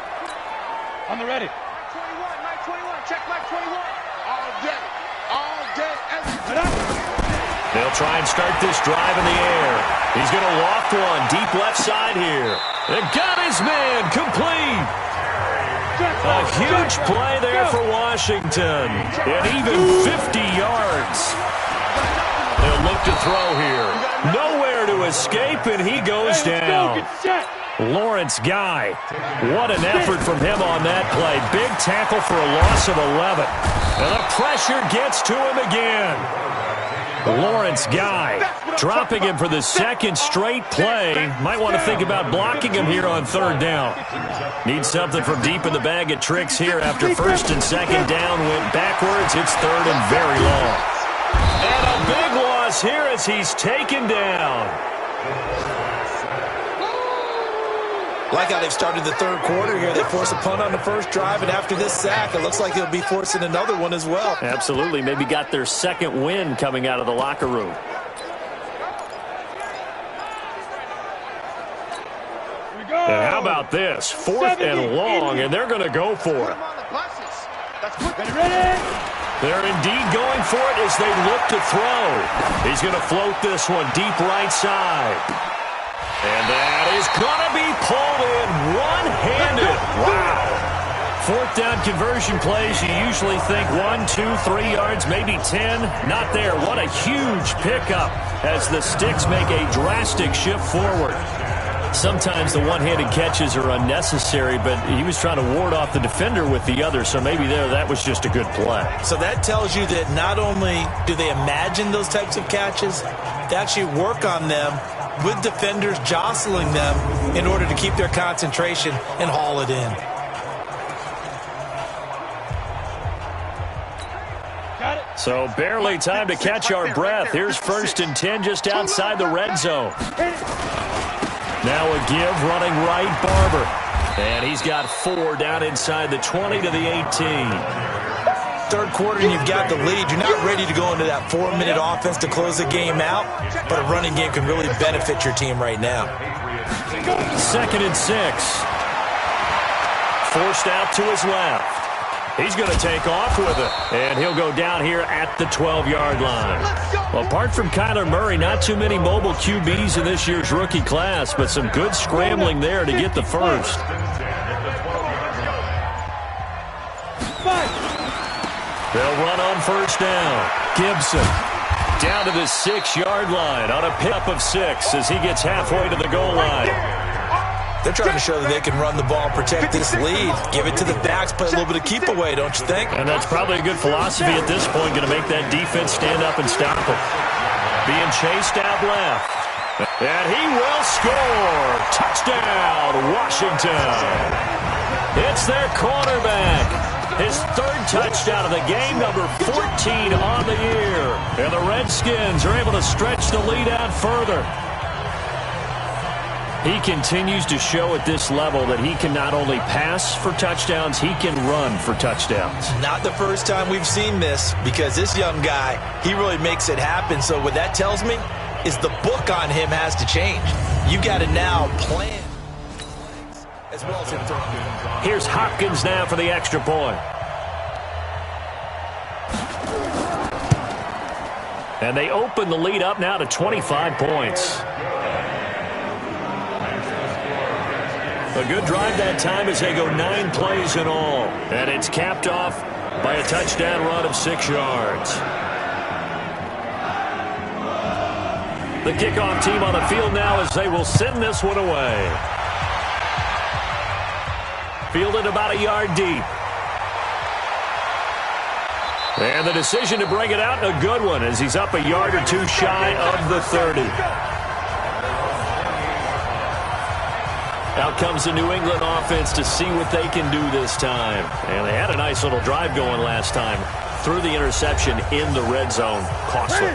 On the ready. Mike 21, check Mike 21. All day, every day. They'll try and start this drive in the air. He's going to loft one deep left side here. And got his man complete. A huge play there for Washington. And even 50 yards. They'll look to throw here. Nowhere to escape, and he goes down. Lawrence Guy. What an effort from him on that play. Big tackle for a loss of 11. And the pressure gets to him again. Lawrence Guy dropping him for the 2nd straight play. Might want to think about blocking him here on 3rd down. Needs something from deep in the bag of tricks here after 1st and 2nd down went backwards. It's 3rd and very long. And a big loss here as he's taken down. Like how they've started the 3rd quarter here. They force a punt on the first drive, and after this sack, it looks like they'll be forcing another one as well. Absolutely. Maybe got their 2nd win coming out of the locker room. And how about this? 4th and long, and they're going to go for it. They're indeed going for it as they look to throw. He's going to float this one deep right side. And that is going to be pulled in one-handed. Wow. 4th down conversion plays, you usually think 1, 2, 3 yards, maybe 10. Not there. What a huge pickup as the sticks make a drastic shift forward. Sometimes the one-handed catches are unnecessary, but he was trying to ward off the defender with the other, so maybe there that was just a good play. So that tells you that not only do they imagine those types of catches, they actually work on them with defenders jostling them in order to keep their concentration and haul it in. So barely time to catch our breath. Here's 1st and 10 just outside the red zone. Now a give running right, Barber. And he's got 4 down inside the 20 to the 18. 3rd quarter and you've got the lead. You're not ready to go into that 4-minute offense to close the game out, but a running game can really benefit your team right now. 2nd and 6. Forced out to his left. He's going to take off with it, and he'll go down here at the 12-yard line. Well, apart from Kyler Murray, not too many mobile QBs in this year's rookie class, but some good scrambling there to get the first. They'll run on 1st down. Gibson down to the 6-yard line on a pickup of 6 as he gets halfway to the goal line. They're trying to show that they can run the ball and protect this lead. Give it to the backs, play a little bit of keep away, don't you think? And that's probably a good philosophy at this point, going to make that defense stand up and stop him. Being chased out left. And he will score. Touchdown, Washington. It's their cornerback. His third touchdown of the game, number 14 on the year. And the Redskins are able to stretch the lead out further. He continues to show at this level that he can not only pass for touchdowns, he can run for touchdowns. Not the first time we've seen this, because this young guy, he really makes it happen. So what that tells me is the book on him has to change. You got to now plan as well as him throwing. Here's Hopkins now for the extra point. And they open the lead up now to 25 points. A good drive that time as they go 9 plays in all. And it's capped off by a touchdown run of 6 yards. The kickoff team on the field now as they will send this one away. Fielded about a yard deep. And the decision to bring it out, a good one, as he's up a yard or two shy of the 30. Out comes the New England offense to see what they can do this time. And they had a nice little drive going last time. Threw the interception in the red zone. Costly.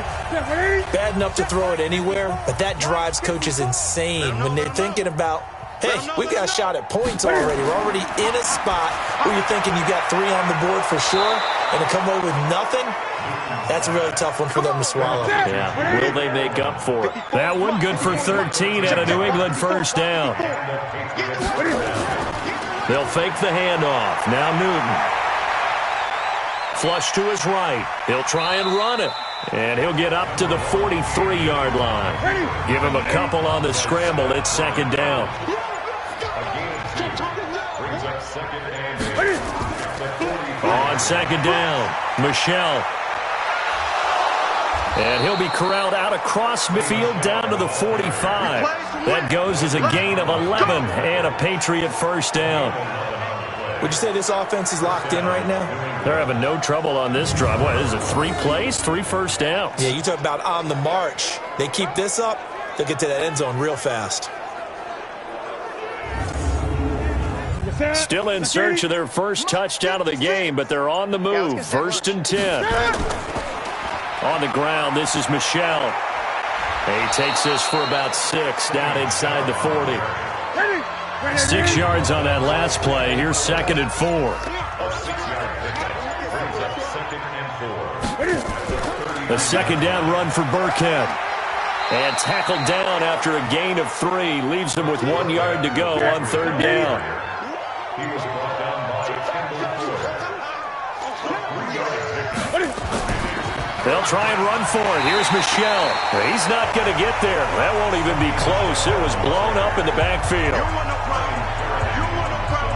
Bad enough to throw it anywhere, but that drives coaches insane when they're thinking about, hey, we've got a shot at points already. We're already in a spot where you're thinking you got 3 on the board for sure, and to come away with nothing, that's a really tough one for them to swallow. Yeah, will they make up for it? That one good for 13 and a New England first down. They'll fake the handoff. Now Newton. Flush to his right. He'll try and run it. And he'll get up to the 43-yard line. Give him a couple on the scramble. It's second down. On second down, Michel. And he'll be corralled out across midfield down to the 45. That goes as a gain of 11 and a Patriot first down. Would you say this offense is locked in right now? They're having no trouble on this drive. What is it, 3 plays, 3 first downs? Yeah, you talk about on the march. They keep this up, they'll get to that end zone real fast. Still in search of their first touchdown of the game, but they're on the move. 1st and 10. On the ground, this is Michel. He takes this for about 6 down inside the 40. 6 yards on that last play. Here's 2nd and 4. The second down run for Burkhead. And tackled down after a gain of 3. Leaves him with 1 yard to go on 3rd down. He was brought down by They'll try and run for it. Here's Michel. He's not going to get there. That won't even be close. It was blown up in the backfield.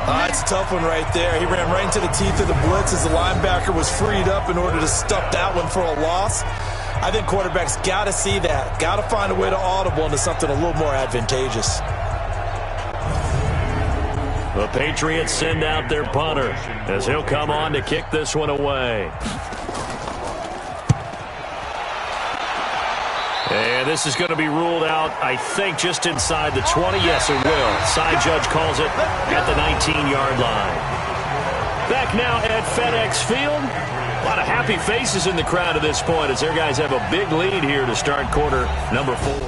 That's a tough one right there. He ran right into the teeth of the blitz as the linebacker was freed up in order to stuff that one for a loss. I think quarterbacks got to see that. Got to find a way to audible into something a little more advantageous. The Patriots send out their punter as he'll come on to kick this one away. And this is going to be ruled out, I think, just inside the 20. Yes, it will. Side judge calls it at the 19-yard line. Back now at FedEx Field. A lot of happy faces in the crowd at this point as their guys have a big lead here to start quarter number 4.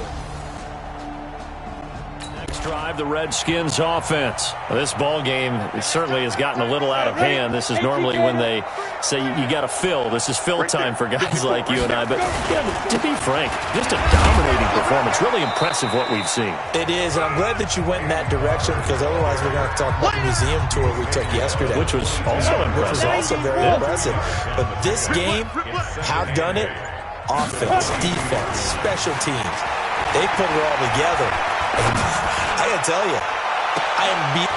Next drive, the Redskins offense. Well, this ball game certainly has gotten a little out of hand. This is normally when they say you got to fill. This is fill time for guys like you and I. But yeah, to be frank, just a dominating performance. Really impressive what we've seen. It is, and I'm glad that you went in that direction because otherwise we're going to talk about the museum tour we took yesterday. Which was also impressive. Which was also very impressive. But this game, have done it, offense, defense, special teams. They put it all together. I got to tell you,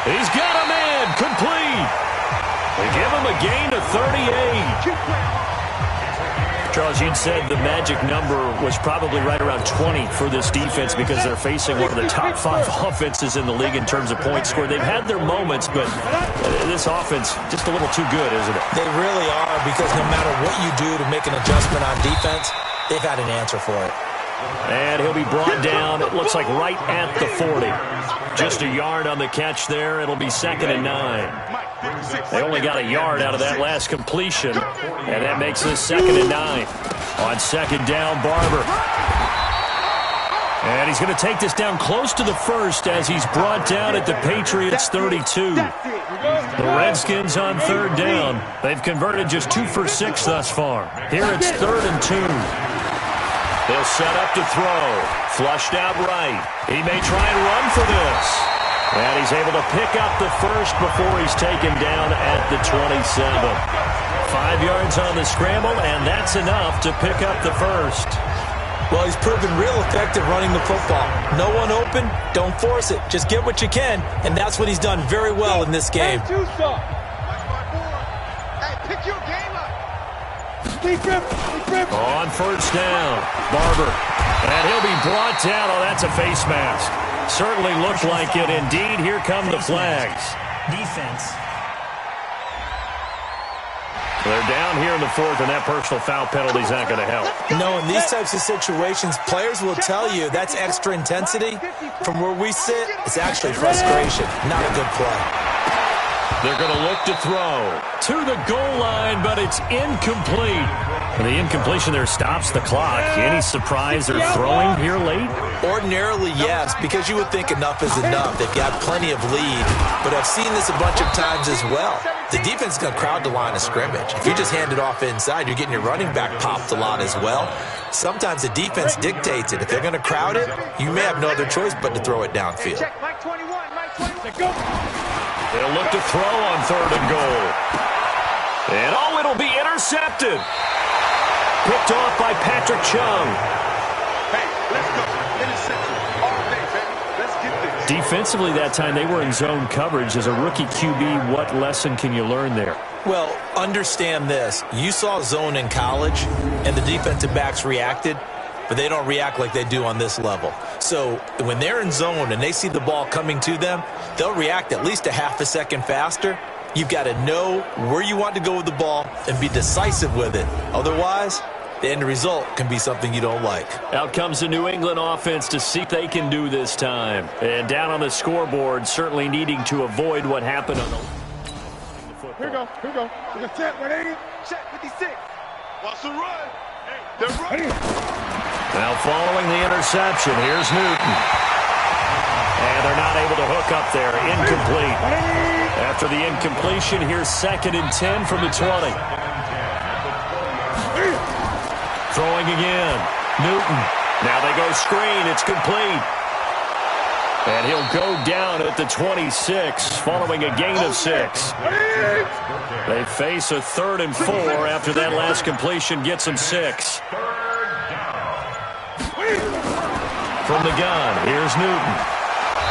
he's got a man, complete. They give him a gain of 38. Charles, you'd said the magic number was probably right around 20 for this defense because they're facing one of the top 5 offenses in the league in terms of points scored. They've had their moments, but this offense just a little too good, isn't it? They really are, because no matter what you do to make an adjustment on defense, they've had an answer for it. And he'll be brought down, it looks like right at the 40. Just a yard on the catch there. It'll be 2nd and 9. They only got a yard out of that last completion, and that makes this 2nd and 9. On 2nd down, Barber. And he's going to take this down close to the first as he's brought down at the Patriots 32. The Redskins on 3rd down. They've converted just 2 for 6 thus far. Here it's 3rd and 2. They'll set up to throw. Flushed out right. He may try and run for this. And he's able to pick up the first before he's taken down at the 27. 5 yards on the scramble, and that's enough to pick up the first. Well, he's proven real effective running the football. No one open, don't force it. Just get what you can, and that's what he's done very well in this game. Hey, pick your game up. On 1st down, Barber. And he'll be brought down. Oh, that's a face mask. Certainly looked like it. Indeed, here come the flags. Defense. They're down here in the 4th, and that personal foul penalty is not going to help. No, in these types of situations, players will tell you that's extra intensity. From where we sit, it's actually frustration. Not a good play. They're going to look to throw to the goal line, but it's incomplete. And the incompletion there stops the clock. Any surprise they're throwing here late? Ordinarily, yes, because you would think enough is enough. They've got plenty of lead, but I've seen this a bunch of times as well. The defense is going to crowd the line of scrimmage. If you just hand it off inside, you're getting your running back popped a lot as well. Sometimes the defense dictates it. If they're going to crowd it, you may have no other choice but to throw it downfield. They'll look to throw on 3rd and goal. And oh, it'll be intercepted. Picked off by Patrick Chung. Hey, let's go. Interception all day, baby. Let's get this. Defensively that time, they were in zone coverage. As a rookie QB, what lesson can you learn there? Well, understand this. You saw zone in college, and the defensive backs reacted, but they don't react like they do on this level. So when they're in zone and they see the ball coming to them, they'll react at least a half a second faster. You've got to know where you want to go with the ball and be decisive with it. Otherwise, the end result can be something you don't like. Out comes the New England offense to see if they can do this time. And down on the scoreboard, certainly needing to avoid what happened on the football. Here we go. We're going to check 180. Check 56. Watch the run. They're running. Now following the interception, here's Newton. And they're not able to hook up there. Incomplete. After the incompletion, here's 2nd and 10 from the 20. Throwing again. Newton. Now they go screen. It's complete. And he'll go down at the 26 following a gain of 6. They face a 3rd and 4 after that last completion gets them 6. From the gun, here's Newton.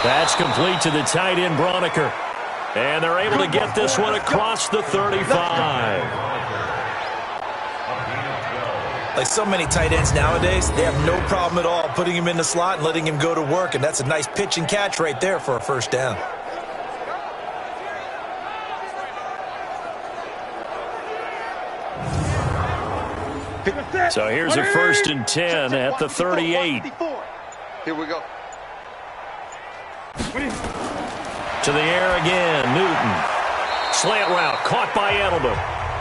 That's complete to the tight end, Broniker. And they're able to get this one across the 35. Like so many tight ends nowadays, they have no problem at all putting him in the slot and letting him go to work, and that's a nice pitch and catch right there for a 1st down. So here's a 1st and 10 at the 38. Here we go. To the air again, Newton. Slant route, caught by Edelman.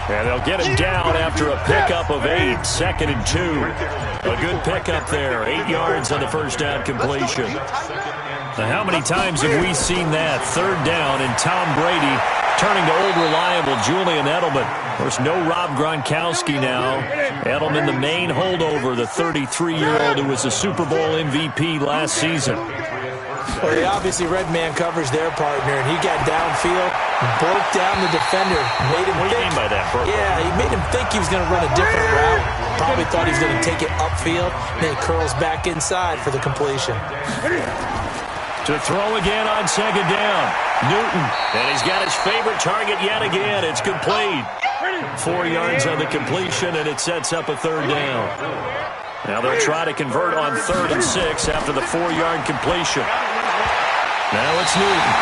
And they'll get him down after a pickup of 8, 2nd and 2. A good pickup there, 8 yards on the 1st down completion. Now, how many times have we seen that? 3rd down, and Tom Brady turning to old reliable Julian Edelman. Of course, no Rob Gronkowski now. Edelman, the main holdover, the 33-year-old who was the Super Bowl MVP last season. Well, they obviously read man coverage their partner, and he got downfield, broke down the defender, made him What do you think. mean by that, Burke? Yeah, he made him think he was going to run a different route. Probably thought he was going to take it upfield, then he curls back inside for the completion. To throw again on 2nd down. Newton, and he's got his favorite target yet again. It's complete. 4 yards on the completion, and it sets up a 3rd down. Now they'll try to convert on 3rd and 6 after the 4-yard completion. Now it's Newton.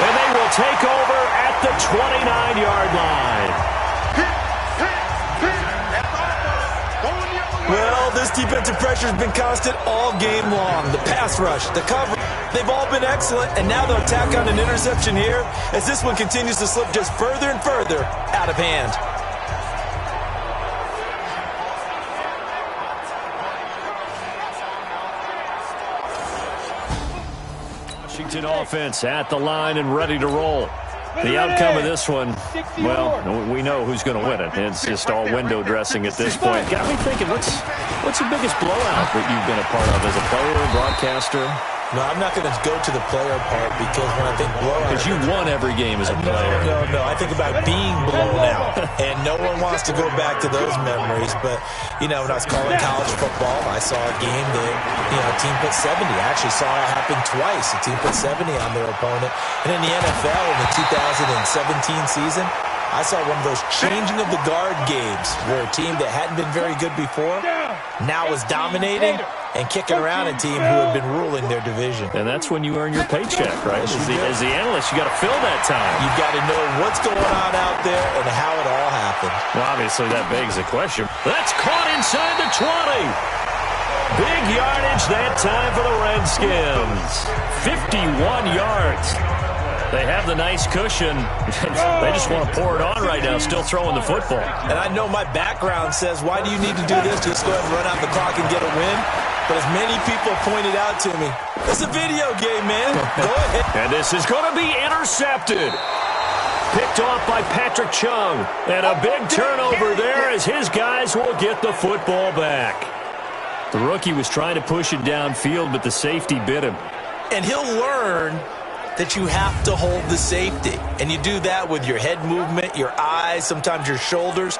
And they will take over at the 29-yard line. Well, this defensive pressure has been constant all game long. The pass rush, the cover, they've all been excellent, and now they'll tack on an interception here as this one continues to slip just further and further out of hand. Washington offense at the line and ready to roll. The outcome of this one, well, we know who's going to win it. It's just all window dressing at this point. Got me thinking, what's the biggest blowout that you've been a part of as a player, broadcaster? No, I'm not going to go to the player part because when I think blowout... Because you won every game as a player. No. I think about being blown out. And no one wants to go back to those memories. But, you know, when I was calling college football, I saw a game that, you know, a team put 70. I actually saw it happen twice. A team put 70 on their opponent. And in the NFL in the 2017 season, I saw one of those changing of the guard games where a team that hadn't been very good before now was dominating and kicking around a team who had been ruling their division. And that's when you earn your paycheck, right? As the analyst, you got to fill that time. You've got to know what's going on out there and how it all happened. Well, obviously, that begs the question. That's caught inside the 20. Big yardage that time for the Redskins. 51 yards. They have the nice cushion. They just want to pour it on right now, still throwing the football. And I know my background says, why do you need to do this? Just go ahead and run out the clock and get a win. But as many people pointed out to me, it's a video game, man. Go ahead. And this is going to be intercepted. Picked off by Patrick Chung. And a big turnover there as his guys will get the football back. The rookie was trying to push it downfield, but the safety bit him. And he'll learn that you have to hold the safety. And you do that with your head movement, your eyes, sometimes your shoulders.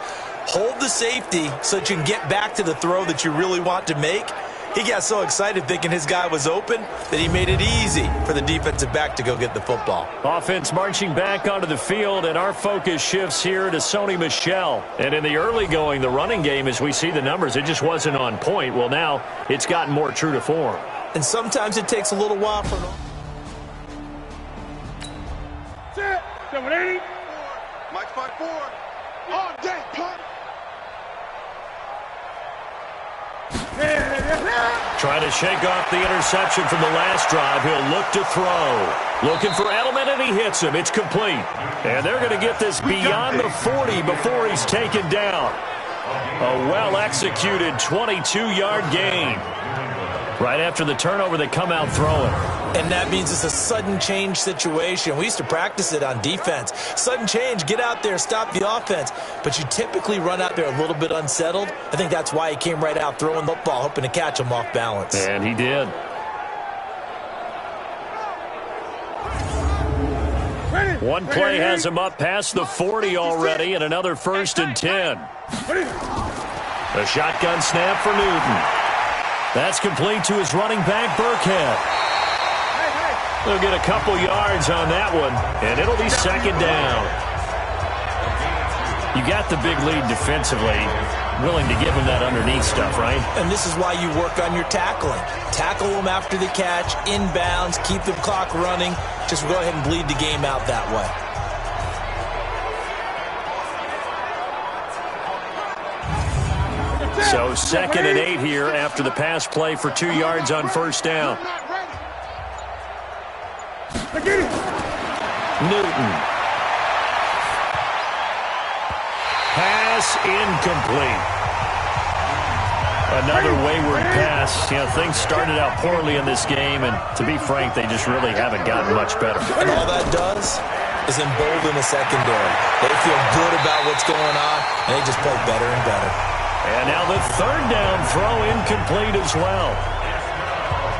Hold the safety so that you can get back to the throw that you really want to make. He got so excited thinking his guy was open that he made it easy for the defensive back to go get the football. Offense marching back onto the field, and our focus shifts here to Sony Michel. And in the early going, the running game, as we see the numbers, it just wasn't on point. Well, now it's gotten more true to form. And sometimes it takes a little while for an... 780. Mike 5-4. All day, punt. Trying to shake off the interception from the last drive. He'll look to throw. Looking for Edelman, and he hits him. It's complete. And they're going to get this beyond the 40 before he's taken down. A well-executed 22-yard gain. Right after the turnover, they come out throwing. And that means it's a sudden change situation. We used to practice it on defense. Sudden change, get out there, stop the offense. But you typically run out there a little bit unsettled. I think that's why he came right out throwing the ball, hoping to catch him off balance. And he did. One play has him up past the 40 already, and another 1st and 10. A shotgun snap for Newton. That's complete to his running back, Burkhead. They'll get a couple yards on that one, and it'll be 2nd down. You got the big lead defensively, willing to give him that underneath stuff, right? And this is why you work on your tackling. Tackle them after the catch, inbounds, keep the clock running. Just go ahead and bleed the game out that way. So 2nd and 8 here after the pass play for 2 yards on 1st down. Newton. Pass incomplete. Another wayward pass. You know, things started out poorly in this game, and to be frank, they just really haven't gotten much better. And all that does is embolden the secondary. They feel good about what's going on, and they just play better and better. And now the 3rd down throw incomplete as well.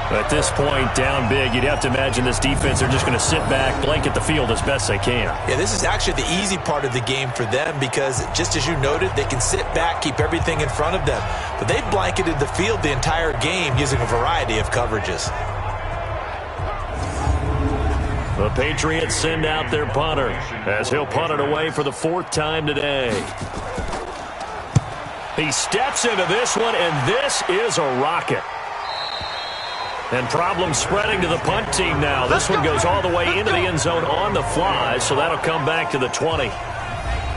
At this point, down big, you'd have to imagine this defense are just going to sit back, blanket the field as best they can. Yeah, this is actually the easy part of the game for them because, just as you noted, they can sit back, keep everything in front of them. But they've blanketed the field the entire game using a variety of coverages. The Patriots send out their punter as he'll punt it away for the 4th time today. He steps into this one, and this is a rocket. And problems spreading to the punt team now. This one goes all the way into the end zone on the fly, so that'll come back to the 20.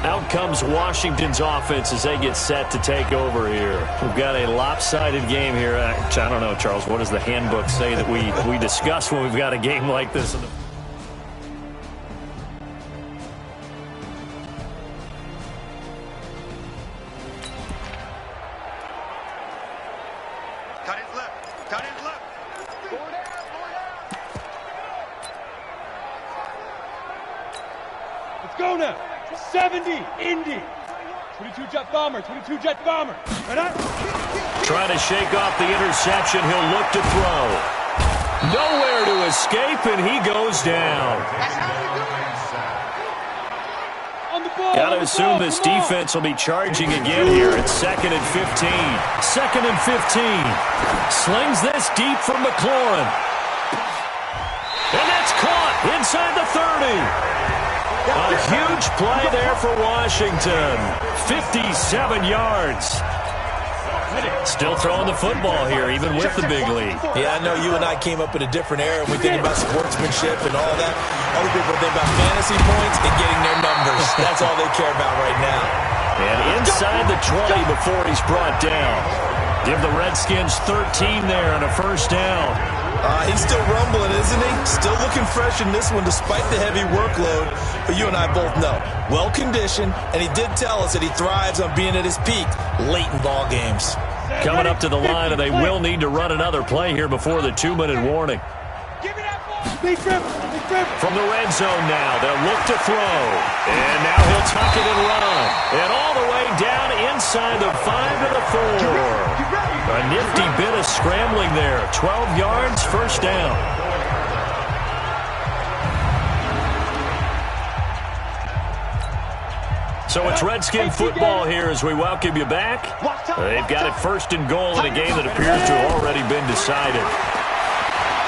Out comes Washington's offense as they get set to take over here. We've got a lopsided game here. I don't know, Charles, what does the handbook say that we discuss when we've got a game like this? Go now. 70, Indy. 22 jet bomber, 22 jet bomber. Trying to shake off the interception. He'll look to throw. Nowhere to escape, and he goes down. Got to assume this defense will be charging again here. It's 2nd and 15. 2nd and 15. Slings this deep from McLaurin. And that's caught inside the 30. A huge play there for Washington. 57 yards. Still throwing the football here, even with the big lead. Yeah, I know you and I came up in a different era, and we think about sportsmanship and all that. Other people think about fantasy points and getting their numbers. That's all they care about right now. And inside the 20 before he's brought down. Give the Redskins 13 there on a first down. He's still rumbling, isn't he? Still looking fresh in this one despite the heavy workload. But you and I both know, well-conditioned, and he did tell us that he thrives on being at his peak late in ball games. Coming up to the line, and they will need to run another play here before the 2-minute warning. From the red zone now, they'll look to throw. And now he'll tuck it and run. And all the way down inside the 5 to the 4. A nifty bit of scrambling there. 12 yards, first down. So it's Redskin football here as we welcome you back. They've got it 1st and goal in a game that appears to have already been decided.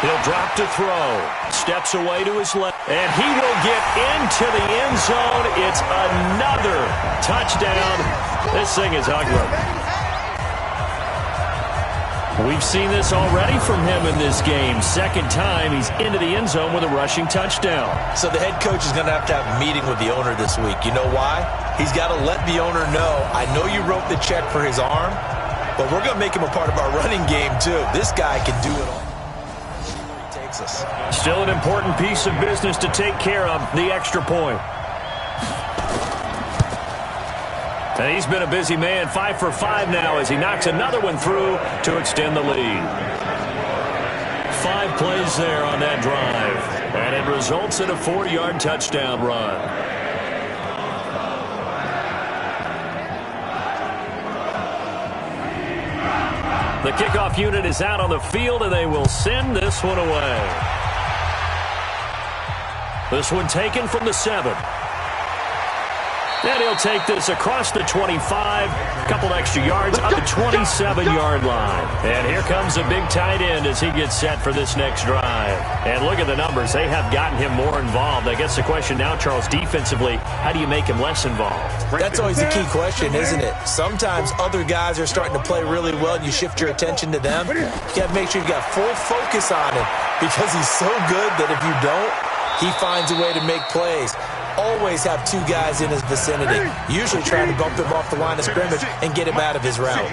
He'll drop to throw. Steps away to his left. And he will get into the end zone. It's another touchdown. This thing is ugly. We've seen this already from him in this game. 2nd time he's into the end zone with a rushing touchdown. So the head coach is going to have a meeting with the owner this week. You know why? He's got to let the owner know, I know you wrote the check for his arm, but we're going to make him a part of our running game too. This guy can do it all. Still an important piece of business to take care of, the extra point. And he's been a busy man, 5 for 5 now as he knocks another one through to extend the lead. 5 plays there on that drive, and it results in a 4-yard touchdown run. The kickoff unit is out on the field, and they will send this one away. This one taken from the 7. And he'll take this across the 25, a couple extra yards up the 27-yard line. And here comes a big tight end as he gets set for this next drive. And look at the numbers. They have gotten him more involved. I guess the question now, Charles, defensively, how do you make him less involved? That's always the key question, isn't it? Sometimes other guys are starting to play really well, and you shift your attention to them. You got to make sure you got full focus on him because he's so good that if you don't, he finds a way to make plays. Always have 2 guys in his vicinity, usually trying to bump him off the line of scrimmage and get him out of his route.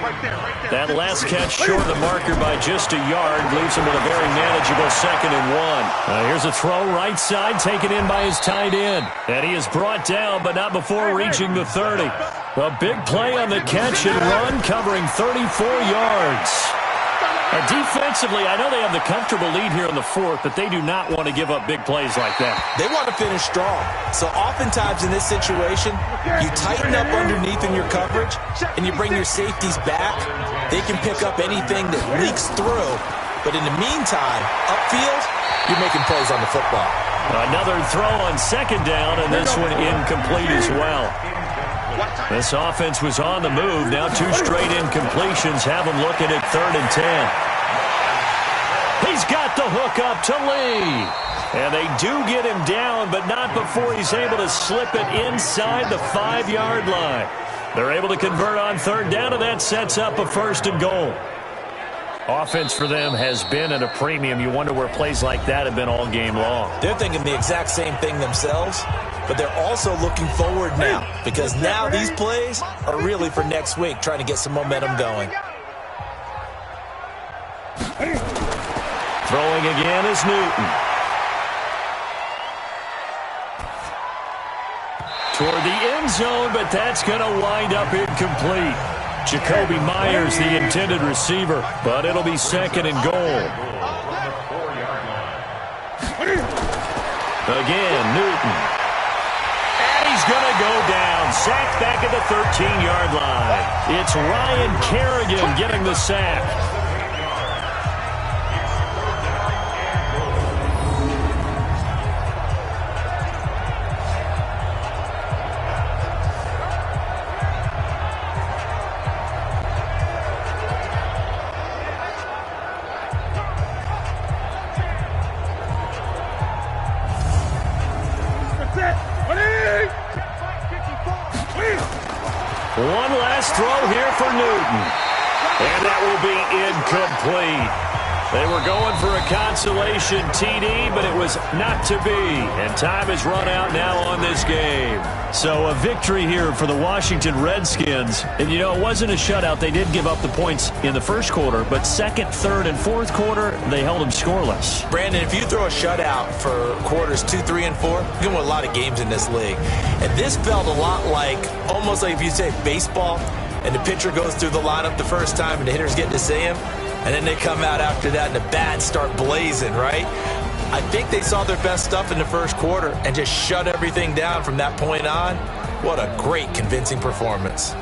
That last catch short of the marker by just a yard leaves him with a very manageable 2nd and 1. Here's a throw right side taken in by his tight end. And he is brought down, but not before reaching the 30. A big play on the catch and run covering 34 yards. Defensively, I know they have the comfortable lead here in the 4th, but they do not want to give up big plays like that. They want to finish strong. So oftentimes in this situation, you tighten up underneath in your coverage, and you bring your safeties back. They can pick up anything that leaks through. But in the meantime, upfield, you're making plays on the football. Another throw on 2nd down, and this one incomplete as well. This offense was on the move. Now 2 straight incompletions have them looking at 3rd and 10. He's got the hook up to Lee. And they do get him down, but not before he's able to slip it inside the 5-yard line. They're able to convert on 3rd down, and that sets up a 1st and goal. Offense for them has been at a premium. You wonder where plays like that have been all game long. They're thinking the exact same thing themselves, but they're also looking forward now because now these plays are really for next week, trying to get some momentum going. Throwing again is Newton. Toward the end zone, but that's going to wind up incomplete. Jacoby Myers, the intended receiver, but it'll be second and goal. Again, Newton. And he's going to go down. Sacked back at the 13-yard line. It's Ryan Kerrigan getting the sack. One last throw here for Newton. And that will be incomplete. They were going for a consolation TD, but it was not to be. And time has run out now on this game. So a victory here for the Washington Redskins. And, you know, it wasn't a shutout. They did give up the points in the first quarter, but second, third, and fourth quarter, they held them scoreless. Brandon, if you throw a shutout for quarters 2, 3, and 4, you're going to win a lot of games in this league. And this felt a lot like, almost like if you say baseball, and the pitcher goes through the lineup the first time, and the hitters get to see him, and then they come out after that, and the bats start blazing, right? I think they saw their best stuff in the first quarter and just shut everything down from that point on. What a great, convincing performance.